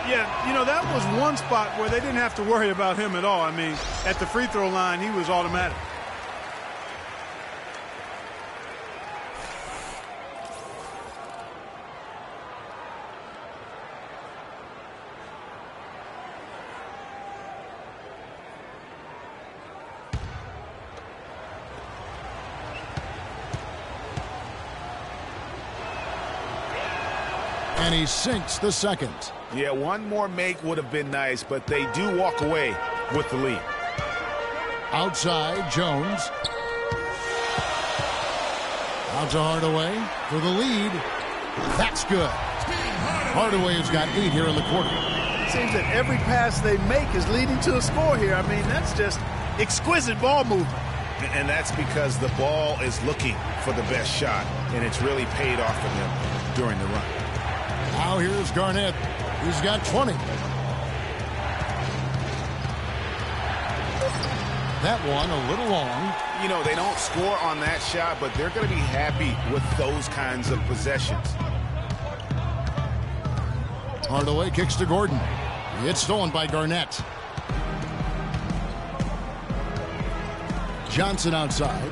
Yeah, you know, that was one spot where they didn't have to worry about him at all. I mean, at the free throw line, he was automatic. And he sinks the second. Yeah, one more make would have been nice, but they do walk away with the lead. Outside, Jones. Out to Hardaway for the lead. That's good. Hardaway has got 8 here in the quarter. It seems that every pass they make is leading to a score here. I mean, that's just exquisite ball movement. And that's because the ball is looking for the best shot, and it's really paid off for them during the run. Now here's Garnett. He's got 20. That one a little long. You know, they don't score on that shot, but they're going to be happy with those kinds of possessions. Hardaway kicks to Gordon. It's stolen by Garnett. Johnson outside.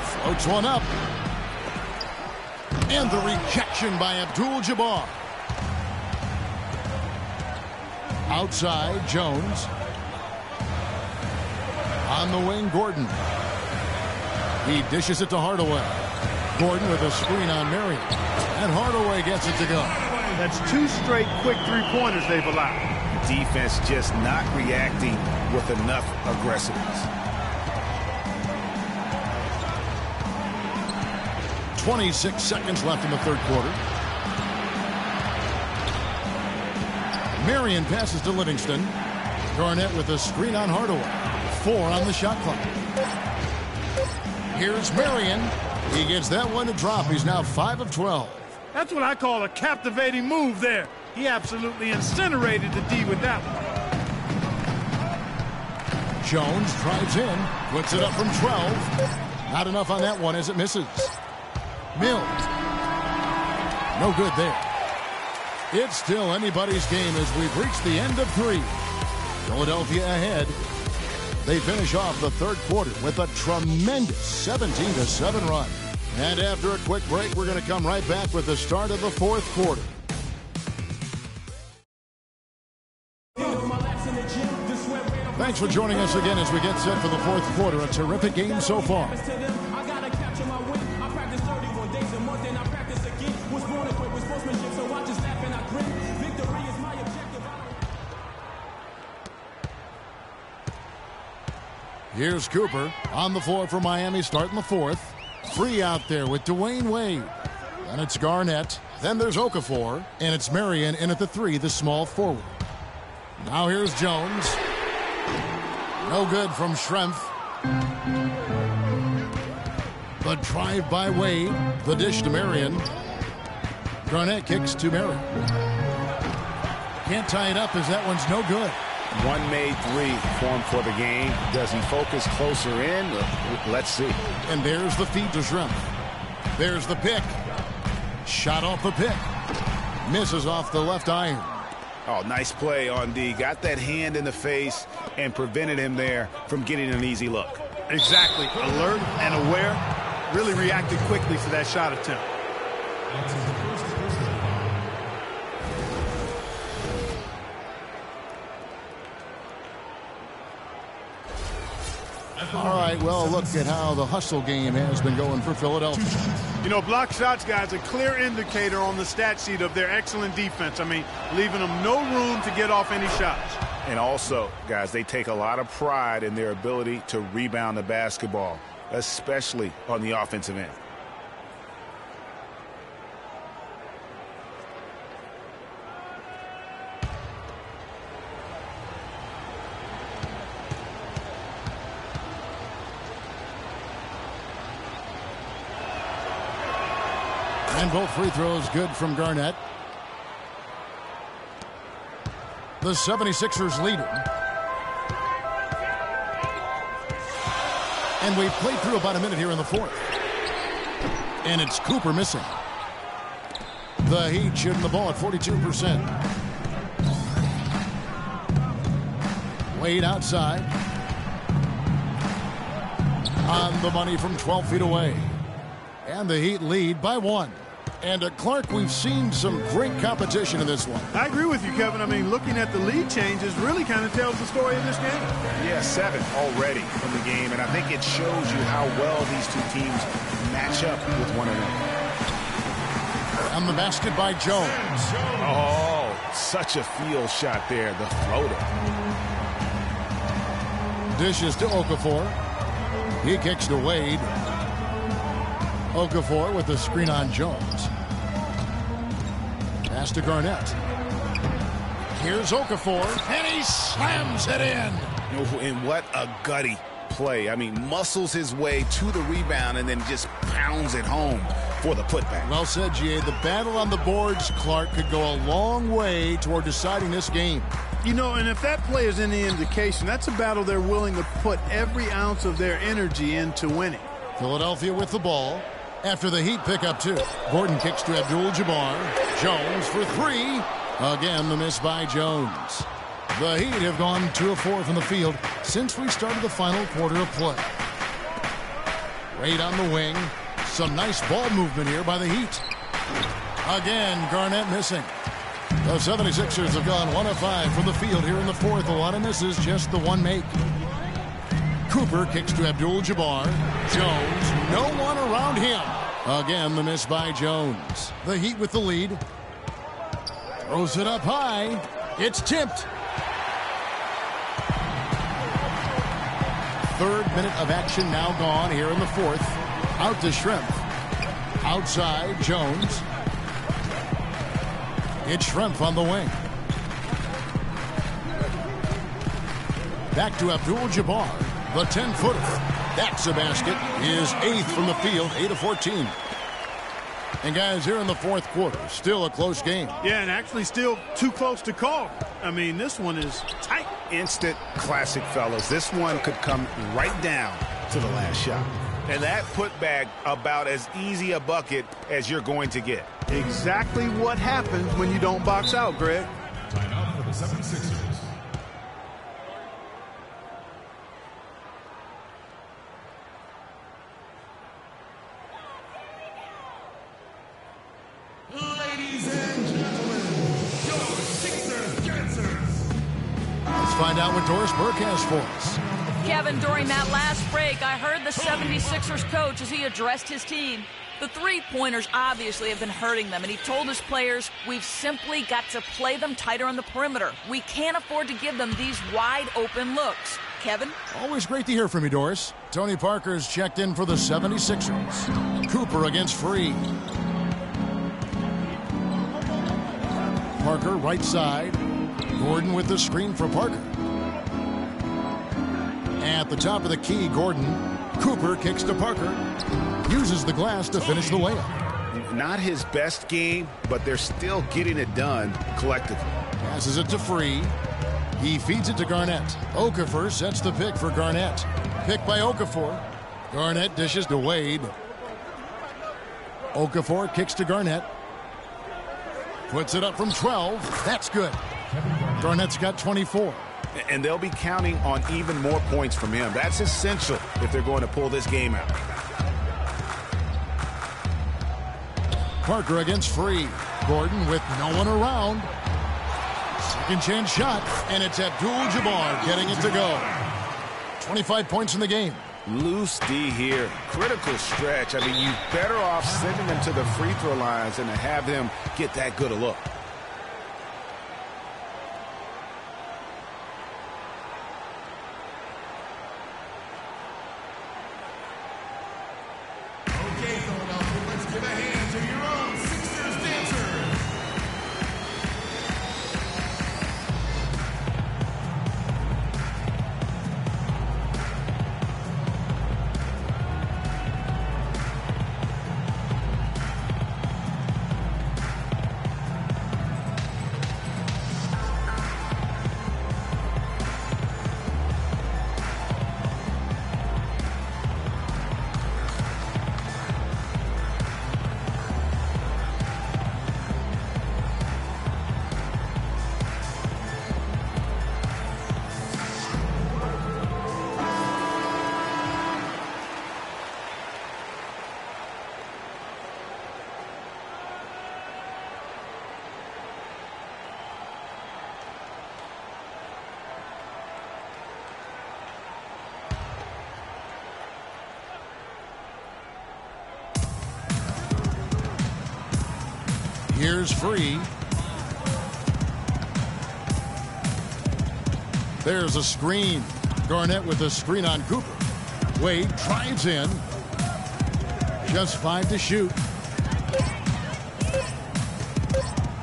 Floats one up. And the rejection by Abdul-Jabbar. Outside, Jones. On the wing, Gordon. He dishes it to Hardaway. Gordon with a screen on Marion. And Hardaway gets it to go. That's 2 straight quick three-pointers they've allowed. Defense just not reacting with enough aggressiveness. 26 seconds left in the third quarter. Marion passes to Livingston. Garnett with a screen on Hardaway. 4 on the shot clock. Here's Marion. He gets that one to drop. He's now 5 of 12. That's what I call a captivating move there. He absolutely incinerated the D with that one. Jones drives in. Puts it up from 12. Not enough on that one as it misses. Mills. No good there. It's still anybody's game as we've reached the end of 3. Philadelphia ahead. They finish off the third quarter with a tremendous 17-7 run. And after a quick break, we're going to come right back with the start of the fourth quarter. Thanks for joining us again as we get set for the fourth quarter. A terrific game so far. Here's Cooper on the floor for Miami starting the fourth. Free out there with Dwayne Wade. Then it's Garnett. Then there's Okafor. And it's Marion in at the 3, the small forward. Now here's Jones. No good from Schrempf. The drive by Wade. The dish to Marion. Garnett kicks to Marion. Can't tie it up as that one's no good. One made 3 for him for the game. Does he focus closer in? Let's see. And there's the feed to Schrempf. There's the pick. Shot off the pick. Misses off the left iron. Oh, nice play on D. Got that hand in the face and prevented him there from getting an easy look. Exactly. Alert and aware. Really reacted quickly to that shot attempt. All right, well, look at how the hustle game has been going for Philadelphia. You know, block shots, guys, a clear indicator on the stat sheet of their excellent defense. I mean, leaving them no room to get off any shots. And also, guys, they take a lot of pride in their ability to rebound the basketball, especially on the offensive end. And both free throws good from Garnett. The 76ers leader. And we've played through about a minute here in the fourth. And it's Cooper missing. The Heat shooting the ball at 42%. Wade outside. On the money from 12 feet away. And the Heat lead by 1. And Clark, we've seen some great competition in this one. I agree with you, Kevin. I mean, looking at the lead changes really kind of tells the story of this game. Yeah, 7 already from the game, and I think it shows you how well these two teams match up with one another. And the basket by Jones. Oh, such a field shot there, the floater. Dishes to Okafor. He kicks to Wade. Okafor with the screen on Jones. Pass to Garnett. Here's Okafor, and he slams it in. And what a gutty play. I mean, muscles his way to the rebound and then just pounds it home for the putback. Well said, G.A. The battle on the boards, Clark, could go a long way toward deciding this game. You know, and if that play is any indication, that's a battle they're willing to put every ounce of their energy into winning. Philadelphia with the ball. After the Heat pick up 2. Gordon kicks to Abdul-Jabbar. Jones for 3. Again, the miss by Jones. The Heat have gone 2 of 4 from the field since we started the final quarter of play. Wade on the wing. Some nice ball movement here by the Heat. Again, Garnett missing. The 76ers have gone 1 of 5 from the field here in the fourth. A lot of misses, just the one make. Cooper kicks to Abdul-Jabbar. Jones, no one around him. Again, the miss by Jones. The Heat with the lead. Throws it up high. It's tipped. Third minute of action now gone here in the fourth. Out to Schrempf. Outside, Jones. It's Schrempf on the wing. Back to Abdul-Jabbar. The 10-footer. That's a basket. His 8th from the field, 8 of 14. And guys, here in the fourth quarter, still a close game. Yeah, and actually still too close to call. I mean, this one is tight. Instant classic, fellas. This one could come right down to the last shot. And that putback about as easy a bucket as you're going to get. Exactly what happens when you don't box out, Greg. Timeout for the 76ers. Ladies and gentlemen, your Sixers dancers. Let's find out what Doris Burke has for us. Kevin, during that last break, I heard the 76ers coach as he addressed his team. The three-pointers obviously have been hurting them, and he told his players, we've simply got to play them tighter on the perimeter. We can't afford to give them these wide-open looks. Kevin? Always great to hear from you, Doris. Tony Parker's checked in for the 76ers. Cooper against Free. Parker right side. Gordon with the screen for Parker. At the top of the key, Gordon. Cooper kicks to Parker. Uses the glass to finish the layup. Not his best game, but they're still getting it done collectively. Passes it to Free. He feeds it to Garnett. Okafor sets the pick for Garnett. Pick by Okafor. Garnett dishes to Wade. Okafor kicks to Garnett. Puts it up from 12. That's good. Garnett's got 24. And they'll be counting on even more points from him. That's essential if they're going to pull this game out. Parker against Free. Gordon with no one around. Second chance shot, and it's Abdul-Jabbar getting it to go. 25 points in the game. Loose D here. Critical stretch. I mean, you better off sending them to the free throw lines than to have them get that good a look. Okay, Philadelphia, let's give a hand to your own Sixers dancers. Here's Free. There's a screen. Garnett with a screen on Cooper. Wade drives in. Just 5 to shoot.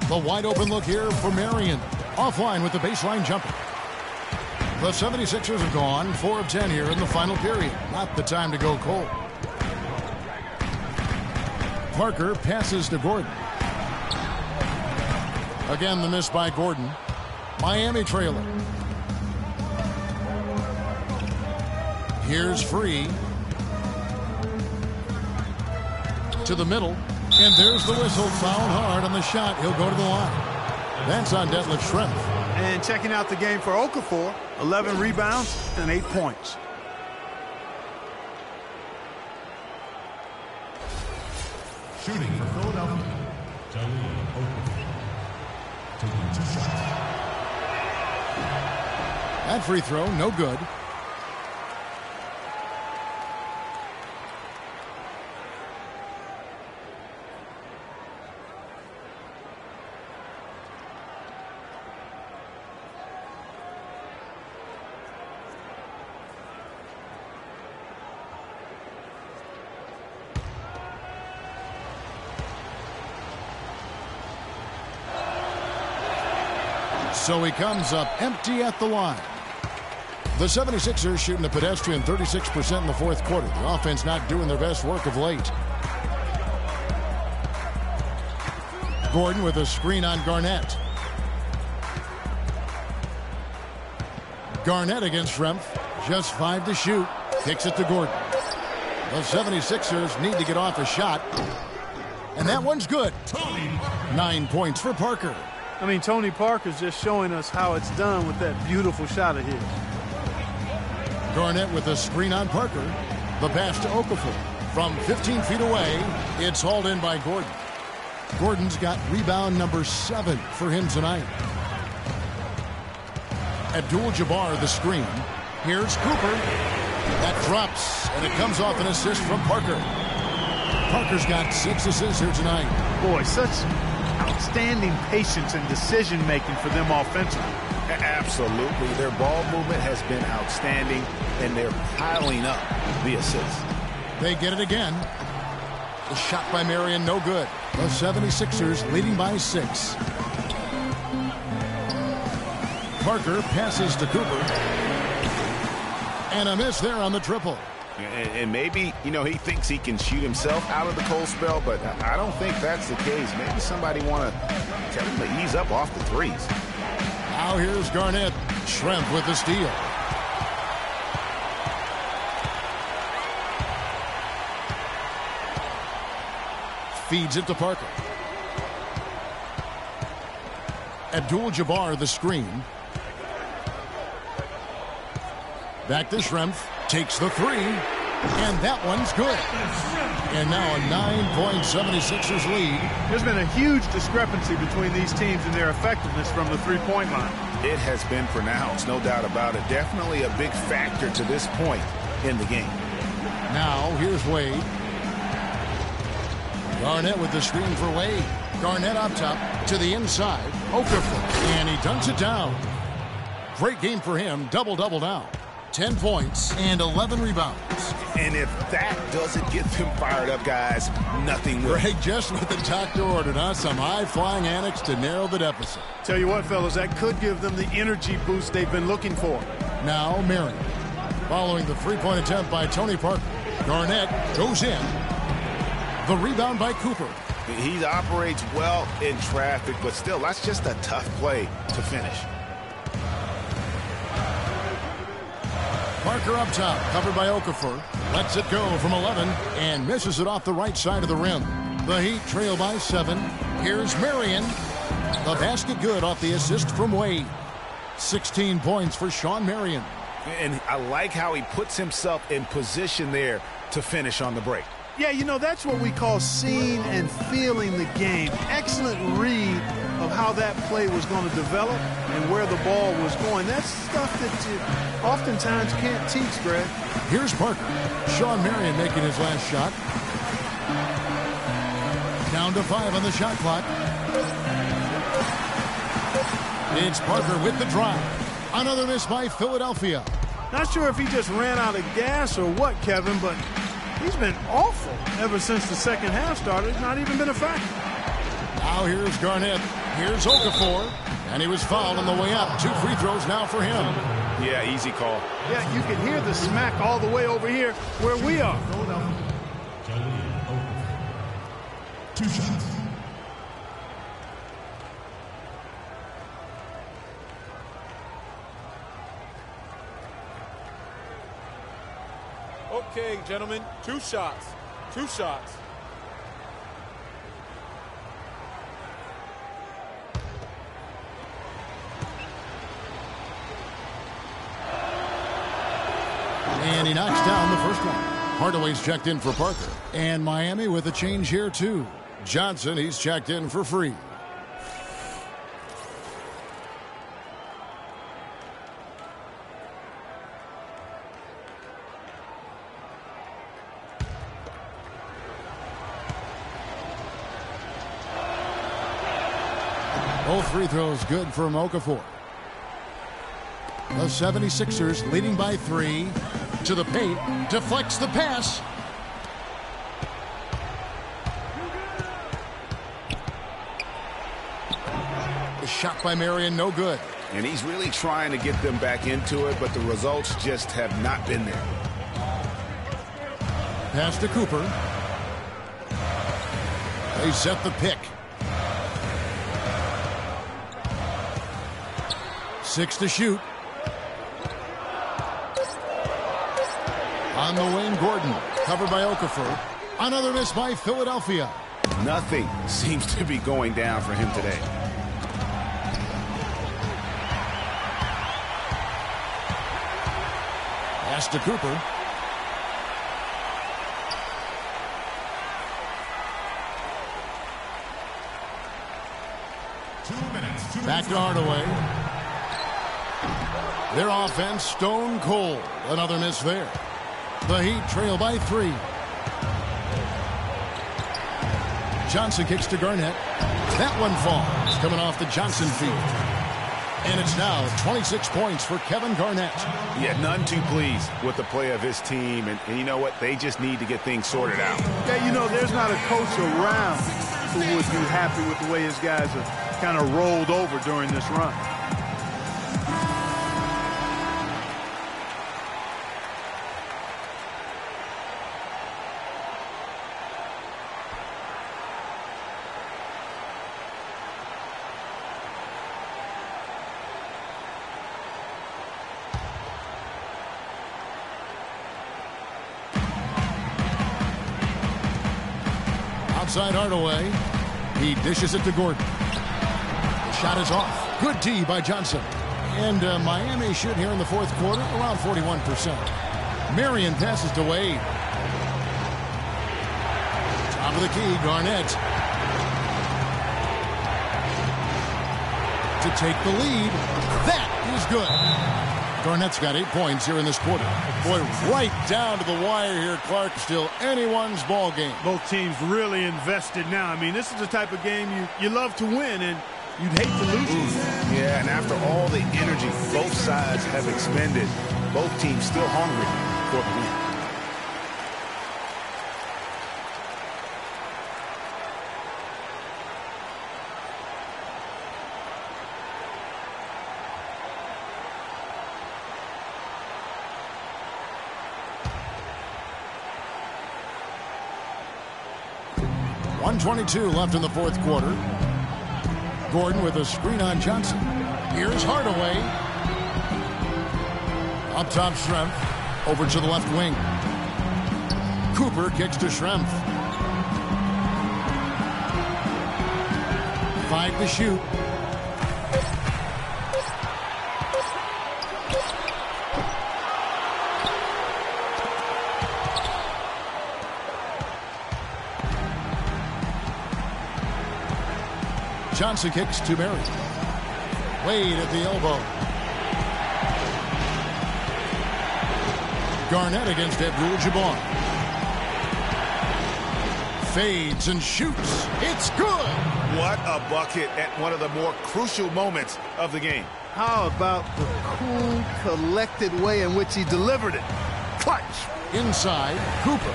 The wide open look here for Marion. Offline with the baseline jumper. The 76ers have gone 4 of 10 here in the final period. Not the time to go cold. Parker passes to Gordon. Again, the miss by Gordon. Miami trailing. Here's Free. To the middle. And there's the whistle. Fouled hard on the shot. He'll go to the line. That's on Detlef Schrempf. And checking out the game for Okafor, 11 rebounds and 8 points. Shooting for Philadelphia, Jahlil Okafor. Taking 2 shots. That free throw, no good. So he comes up empty at the line. The 76ers shooting a pedestrian 36% in the fourth quarter. The offense not doing their best work of late. Gordon with a screen on Garnett. Garnett against Schrempf. Just 5 to shoot. Kicks it to Gordon. The 76ers need to get off a shot. And that one's good. 9 points for Parker. I mean, Tony Parker's just showing us how it's done with that beautiful shot of his. Garnett with a screen on Parker. The pass to Okafor. From 15 feet away, it's hauled in by Gordon. Gordon's got rebound number 7 for him tonight. Abdul-Jabbar the screen. Here's Cooper. That drops, and it comes off an assist from Parker. Parker's got 6 assists here tonight. Boy, such outstanding patience and decision-making for them offensively. Absolutely. Their ball movement has been outstanding, and they're piling up the assists. They get it again. The shot by Marion, no good. The 76ers leading by 6. Parker passes to Cooper. And a miss there on the triple. And maybe, you know, he thinks he can shoot himself out of the cold spell, but I don't think that's the case. Maybe somebody want to tell him to ease up off the threes. Now here's Garnett. Schrempf with the steal. Feeds it to Parker. Abdul-Jabbar the screen. Back to Schrempf. Takes the 3. And that one's good. And now a 9-point 76ers lead. There's been a huge discrepancy between these teams and their effectiveness from the three-point line. It has been pronounced, no doubt about it. Definitely a big factor to this point in the game. Now here's Wade. Garnett with the screen for Wade. Garnett up top to the inside. Okafor. And he dunks it down. Great game for him. Double-double now. 10 points and 11 rebounds. And if that doesn't get them fired up, guys, nothing will. Greg just what the doctor ordered, huh? Some high-flying antics to narrow the deficit. Tell you what, fellas, that could give them the energy boost they've been looking for. Now Marion. Following the three-point attempt by Tony Parker. Garnett goes in. The rebound by Cooper. He operates well in traffic, but still, that's just a tough play to finish. Parker up top, covered by Okafor. Lets it go from 11 and misses it off the right side of the rim. The Heat trail by 7. Here's Marion. The basket good off the assist from Wade. 16 points for Shawn Marion. And I like how he puts himself in position there to finish on the break. Yeah, you know, that's what we call seeing and feeling the game. Excellent read of how that play was going to develop and where the ball was going. That's stuff that you oftentimes can't teach, Greg. Here's Parker. Shawn Marion making his last shot. Down to 5 on the shot clock. It's Parker with the drive. Another miss by Philadelphia. Not sure if he just ran out of gas or what, Kevin, but He's been awful ever since the second half started. Not even been a factor. Now here's Garnett. Here's Okafor. And he was fouled on the way up. 2 free throws now for him. Yeah, easy call. Yeah, you can hear the smack all the way over here where we are. 2 shots. Okay, gentlemen, 2 shots. 2 shots. And he knocks down the first one. Hardaway's checked in for Parker. And Miami with a change here, too. Johnson, he's checked in for Free. Both free throws good for Okafor. The 76ers leading by 3. To the paint. Deflects the pass. The shot by Marion, no good. And he's really trying to get them back into it, but the results just have not been there. Pass to Cooper. They set the pick. 6 to shoot. On the wing, Gordon. Covered by Okafor. Another miss by Philadelphia. Nothing seems to be going down for him today. Pass to Cooper. Back to Hardaway. Their offense stone cold. Another miss there. The Heat trail by 3. Johnson kicks to Garnett. That one falls, coming off the Johnson feed. And it's now 26 points for Kevin Garnett. Yeah, none too pleased with the play of his team. And you know what? They just need to get things sorted out. Yeah, you know, there's not a coach around who would be happy with the way his guys have kind of rolled over during this run. Outside Hardaway. He dishes it to Gordon. The shot is off. Good D by Johnson. And Miami should here in the fourth quarter, around 41%. Marion passes to Wade. Top of the key, Garnett. To take the lead. That is good. Garnett's got 8 points here in this quarter. Boy, right down to the wire here, Clark. Still anyone's ball game. Both teams really invested now. I mean, this is the type of game you love to win, and you'd hate to lose it. Yeah, and after all the energy both sides have expended, both teams still hungry for the win. .122 left in the fourth quarter. Gordon with a screen on Johnson. Here's Hardaway. Up top, Schrempf. Over to the left wing. Cooper kicks to Schrempf. 5 to shoot. Johnson kicks to Mary. Wade at the elbow. Garnett against Abdul-Jabbar. Fades and shoots. It's good. What a bucket at one of the more crucial moments of the game. How about the cool, collected way in which he delivered it? Clutch. Inside, Cooper.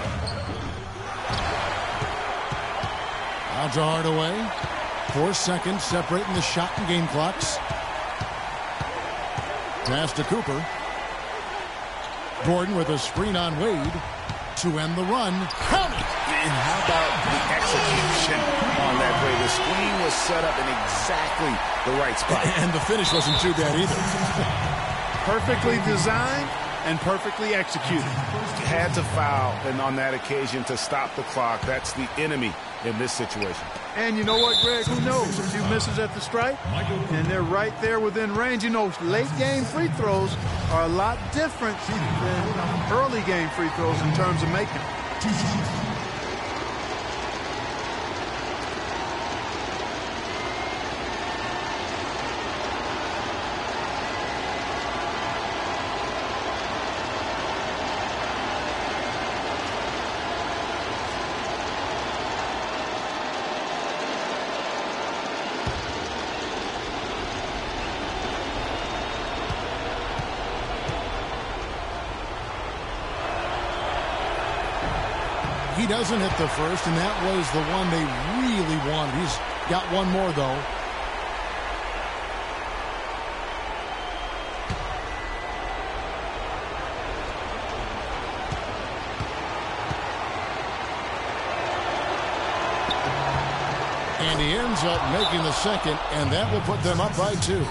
Out to Hardaway. 4 seconds separating the shot and game clocks. Pass to Cooper. Gordon with a screen on Wade to end the run. Count it! And how about the execution on that play? The screen was set up in exactly the right spot. And the finish wasn't too bad either. Perfectly designed and perfectly executed. Had to foul, and on that occasion to stop the clock. That's the enemy in this situation. And you know what, Greg? Who knows? A few misses at the stripe, and they're right there within range. You know, late-game free throws are a lot different than early-game free throws in terms of making. He doesn't hit the first, and that was the one they really wanted. He's got one more, though. And he ends up making the second, and that will put them up by 2.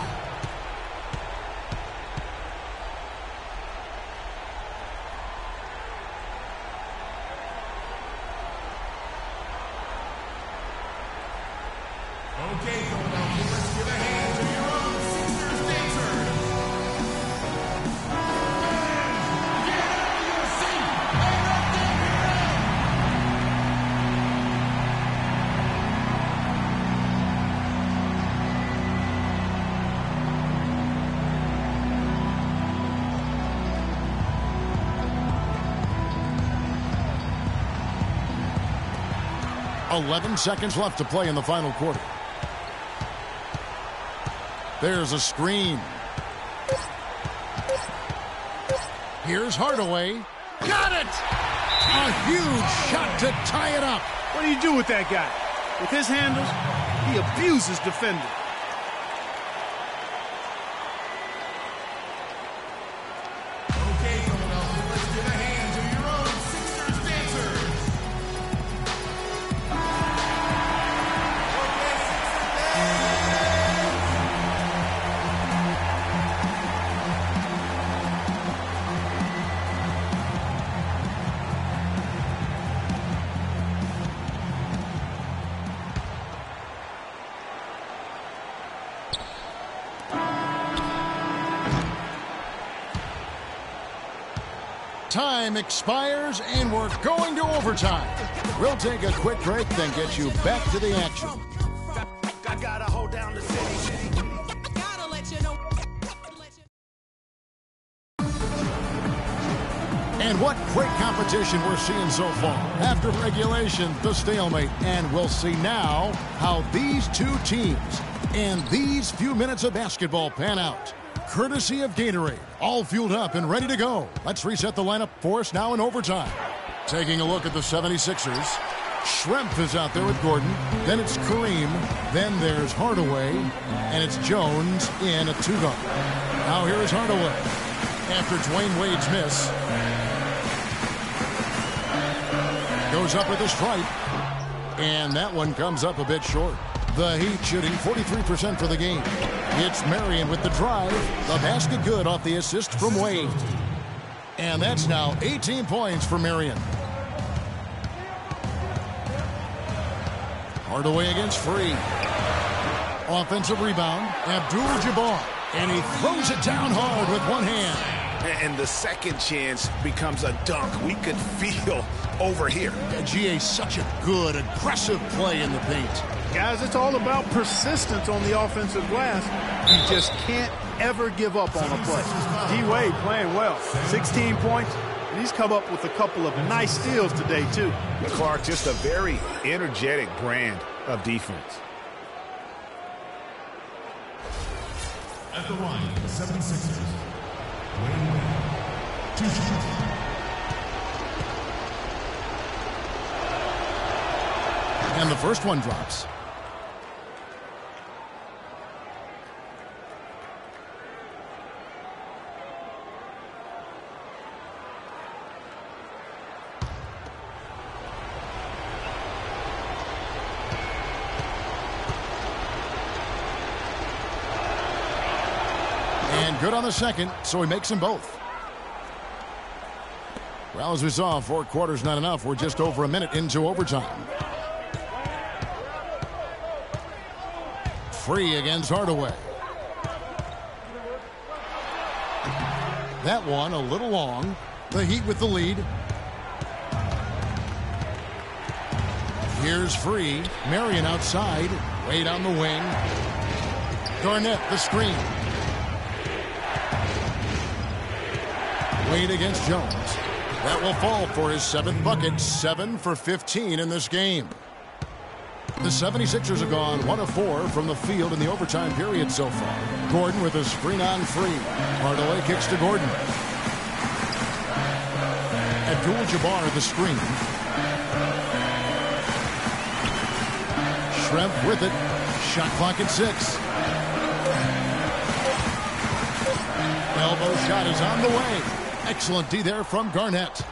.11 seconds left to play in the final quarter. There's a screen. Here's Hardaway. Got it! A huge shot to tie it up. What do you do with that guy? With his handles, he abuses defenders. Time expires, and we're going to overtime. We'll take a quick break, then get you back to the action. I gotta hold down the city. Gotta let you know. And what great competition we're seeing so far. After regulation, the stalemate, and we'll see now how these two teams and these few minutes of basketball pan out. Courtesy of Gatorade, all fueled up and ready to go. Let's reset the lineup for us now in overtime. Taking a look at the 76ers. Schrempf is out there with Gordon. Then it's Kareem. Then there's Hardaway. And it's Jones in a 2-guard. Now here is Hardaway. After Dwayne Wade's miss. Goes up with a stripe. And that one comes up a bit short. The Heat shooting 43% for the game. It's Marion with the drive. The basket good off the assist from Wade. And that's now 18 points for Marion. Hardaway against Free. Offensive rebound. Abdul-Jabbar. And he throws it down hard with one hand. And the second chance becomes a dunk. We could feel over here. GA, such a good, aggressive play in the paint. Guys, it's all about persistence on the offensive glass. You just can't ever give up on a play. D-Wade playing well. 16 points, and he's come up with a couple of nice steals today, too. Clark, just a very energetic brand of defense. At the line, the 76ers. Wayne Wade. 2 shots. And the first one drops. And good on the second, so he makes them both. Well, as we saw, 4 quarters not enough. We're just over a minute into overtime. Free against Hardaway. That one a little long. The Heat with the lead. Here's Free. Marion outside. Wade on the wing. Garnett the screen. Wade against Jones. That will fall for his 7th bucket. 7 for 15 in this game. The 76ers have gone 1 of 4 from the field in the overtime period so far. Gordon with a screen on Free. Hardaway kicks to Gordon. Abdul-Jabbar the screen. Schrempf with it. Shot clock at 6. Elbow shot is on the way. Excellent D there from Garnett.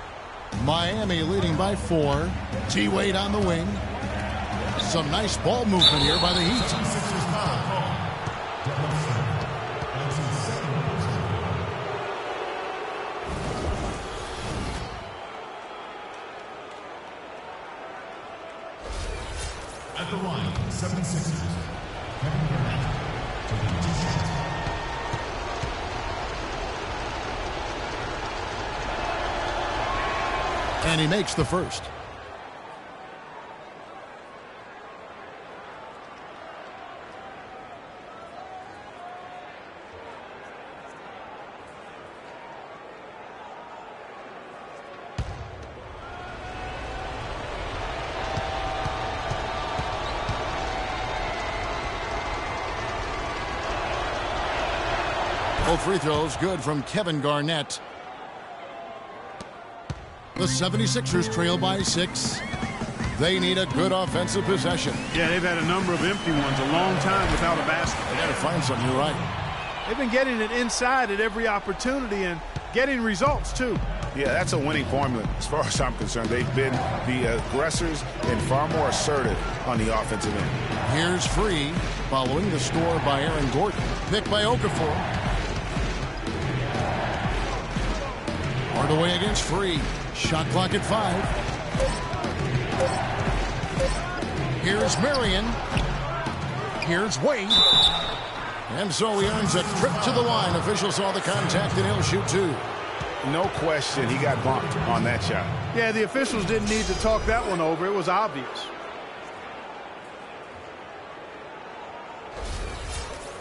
Miami leading by 4. T-Wade on the wing. Some nice ball movement here by the Heat. At the line, 76ers. Kevin Garnett. And he makes the first. Both free throws good from Kevin Garnett. The 76ers trail by 6. They need a good offensive possession. Yeah, they've had a number of empty ones a long time without a basket. They got to find something. You're right. They've been getting it inside at every opportunity and getting results, too. Yeah, that's a winning formula as far as I'm concerned. They've been the aggressors and far more assertive on the offensive end. Here's Free, following the score by Aaron Gordon. Picked by Okafor. Hardaway against Free. Shot clock at 5. Here's Marion. Here's Wade. And so he earns a trip to the line. Officials saw the contact and he'll shoot 2. No question he got bumped on that shot. Yeah, the officials didn't need to talk that one over. It was obvious.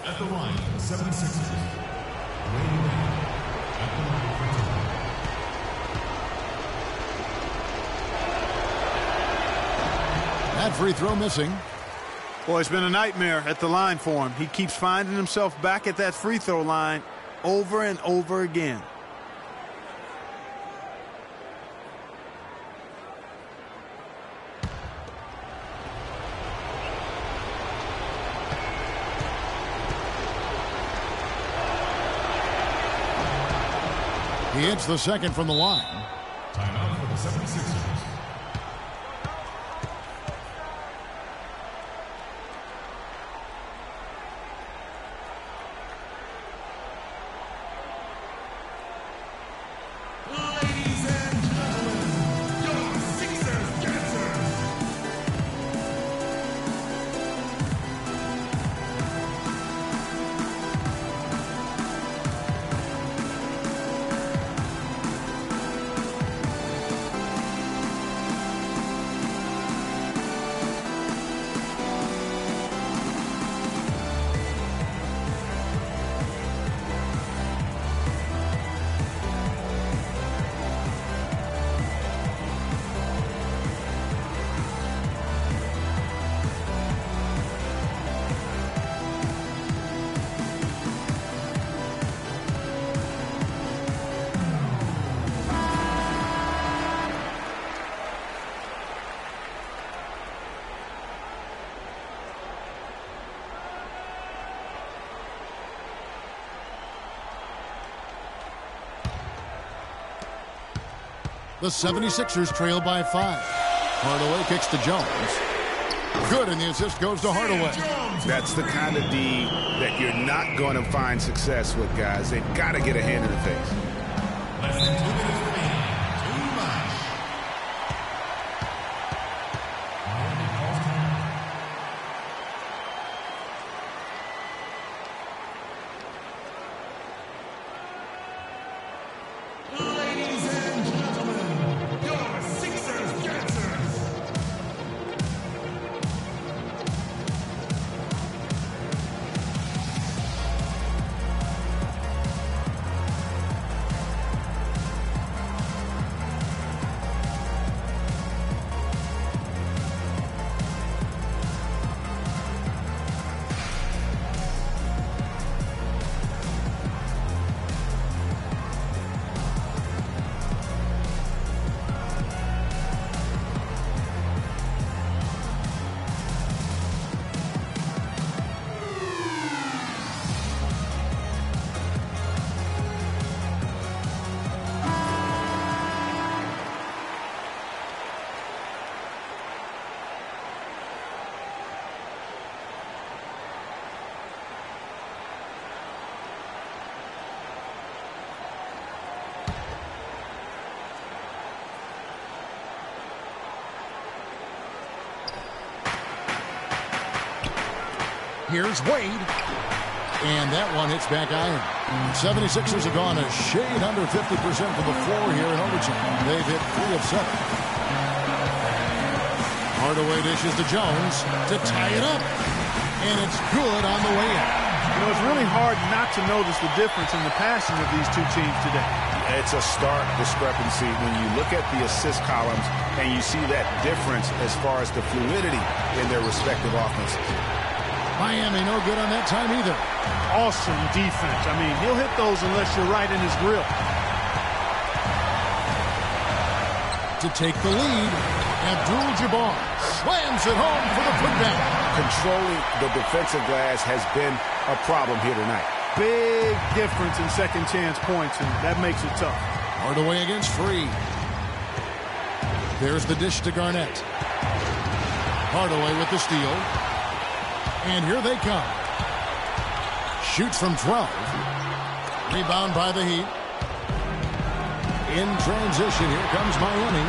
At the line, 76ers. Wayne Wade. At the line for 2. That free throw missing. Boy, it's been a nightmare at the line for him. He keeps finding himself back at that free throw line over and over again. He hits the second from the line. Timeout for the 76ers. The 76ers trail by 5. Hardaway kicks to Jones. Good, and the assist goes to Hardaway. That's the kind of D that you're not going to find success with, guys. They've got to get a hand in the face. Less than 2 minutes remaining. Too much. Ladies and gentlemen, your Sixers dancers. Here's Wade. And that one hits back iron. 76ers have gone a shade under 50% from the floor here in overtime. They've hit 3 of 7. Hardaway dishes to Jones to tie it up. And it's good on the way in. You know, it's really hard not to notice the difference in the passing of these two teams today. It's a stark discrepancy when you look at the assist columns and you see that difference as far as the fluidity in their respective offenses. Miami no good on that time either. Awesome defense. I mean, he'll hit those unless you're right in his grill. To take the lead, Abdul-Jabbar slams it home for the putback. Controlling the defensive glass has been a problem here tonight. Big difference in second chance points, and that makes it tough. Hardaway against Free. There's the dish to Garnett. Hardaway with the steal. And here they come. Shoots from 12. Rebound by the Heat. In transition, here comes Miami.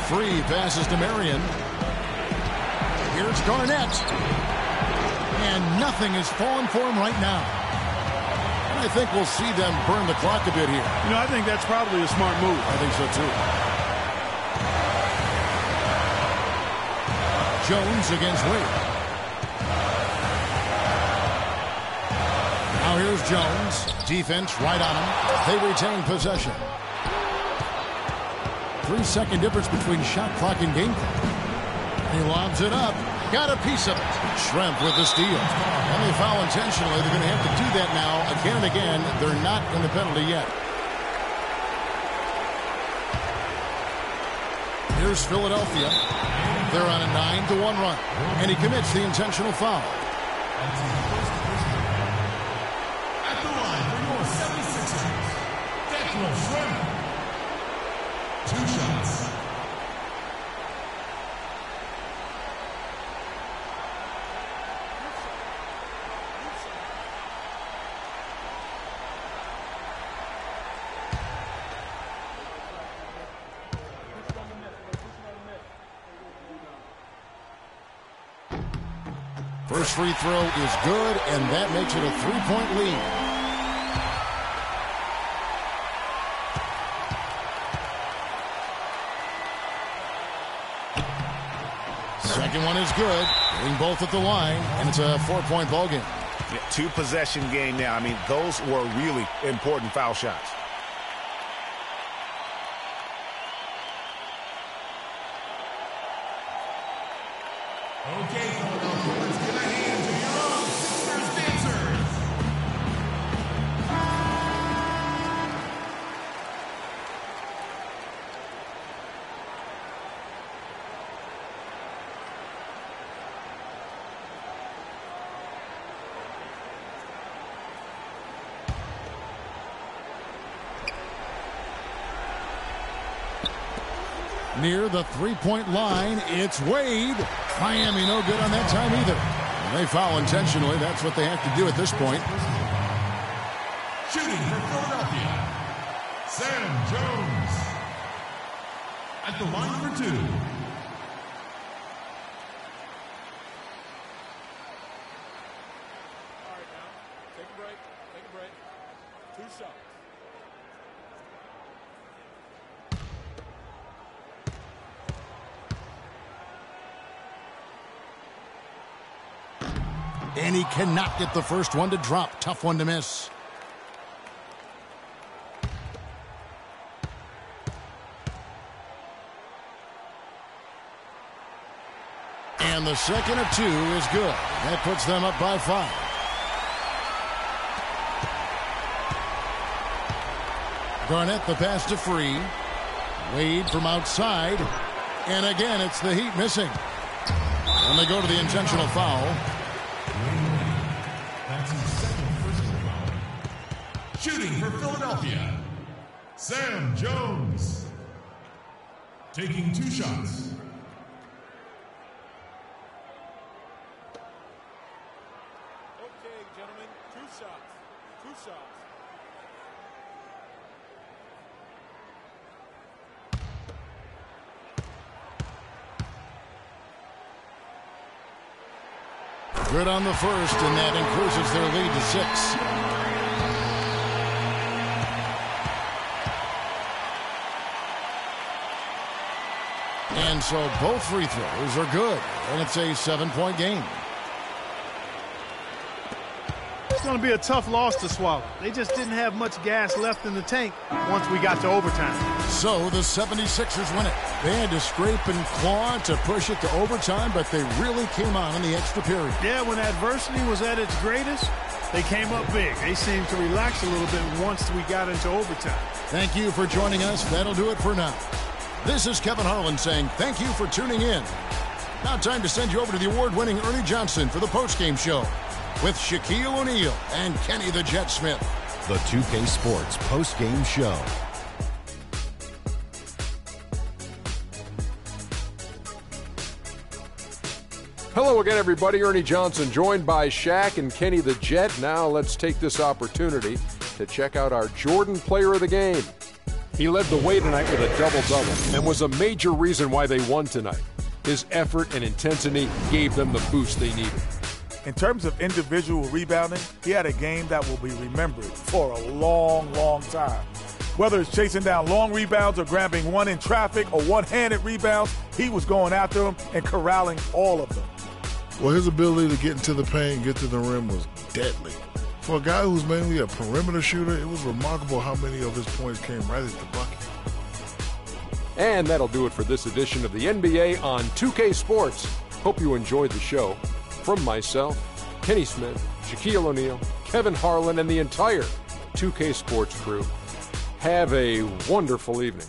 Free passes to Marion. Here's Garnett. And nothing is falling for him right now. And I think we'll see them burn the clock a bit here. You know, I think that's probably a smart move. I think so, too. Jones against Wade. Now here's Jones. Defense right on him. They retain possession. 3-second difference between shot clock and game clock. He lobs it up. Got a piece of it. Schrempf with the steal. And they foul intentionally. They're going to have to do that now again and again. They're not in the penalty yet. Here's Philadelphia. They're on a 9-1 run. And he commits the intentional foul. At the line for your 76ers, Declan Schrempf. 2 shots. First free throw is good, and that makes it a 3-point lead. Second one is good. Getting both at the line, and it's a 4-point ball game. Yeah, 2-possession game now. I mean, those were really important foul shots. Okay, Philadelphia, let's get a hand to your own Sixers dancers. Near the three-point line, it's Wade. Miami no good on that time either. And they foul intentionally. That's what they have to do at this point. Shooting for Philadelphia, Sam Jones. At the line for two. All right, now. Take a break. Take a break. 2 shots. And he cannot get the first one to drop. Tough one to miss. And the second of 2 is good. That puts them up by 5. Garnett the pass to Free. Wade from outside. And again, it's the Heat missing. And they go to the intentional foul. That's his second personal foul. Shooting for Philadelphia, Sam Jones. Taking 2 shots. Okay, gentlemen. 2 shots. 2 shots. Good on the first, and that increases their lead to 6. And so both free throws are good, and it's a 7-point game. It's going to be a tough loss to swallow. They just didn't have much gas left in the tank once we got to overtime. So the 76ers win it. They had to scrape and claw to push it to overtime, but they really came on in the extra period. Yeah, when adversity was at its greatest, they came up big. They seemed to relax a little bit once we got into overtime. Thank you for joining us. That'll do it for now. This is Kevin Harlan saying thank you for tuning in. Now time to send you over to the award-winning Ernie Johnson for the postgame show with Shaquille O'Neal and Kenny the Jet Smith. The 2K Sports postgame show. Hello again, everybody. Ernie Johnson, joined by Shaq and Kenny the Jet. Now let's take this opportunity to check out our Jordan Player of the Game. He led the way tonight with a double-double and was a major reason why they won tonight. His effort and intensity gave them the boost they needed. In terms of individual rebounding, he had a game that will be remembered for a long, long time. Whether it's chasing down long rebounds or grabbing one in traffic or one-handed rebounds, he was going after them and corralling all of them. Well, his ability to get into the paint and get to the rim was deadly. For a guy who's mainly a perimeter shooter, it was remarkable how many of his points came right at the bucket. And that'll do it for this edition of the NBA on 2K Sports. Hope you enjoyed the show. From myself, Kenny Smith, Shaquille O'Neal, Kevin Harlan, and the entire 2K Sports crew, have a wonderful evening.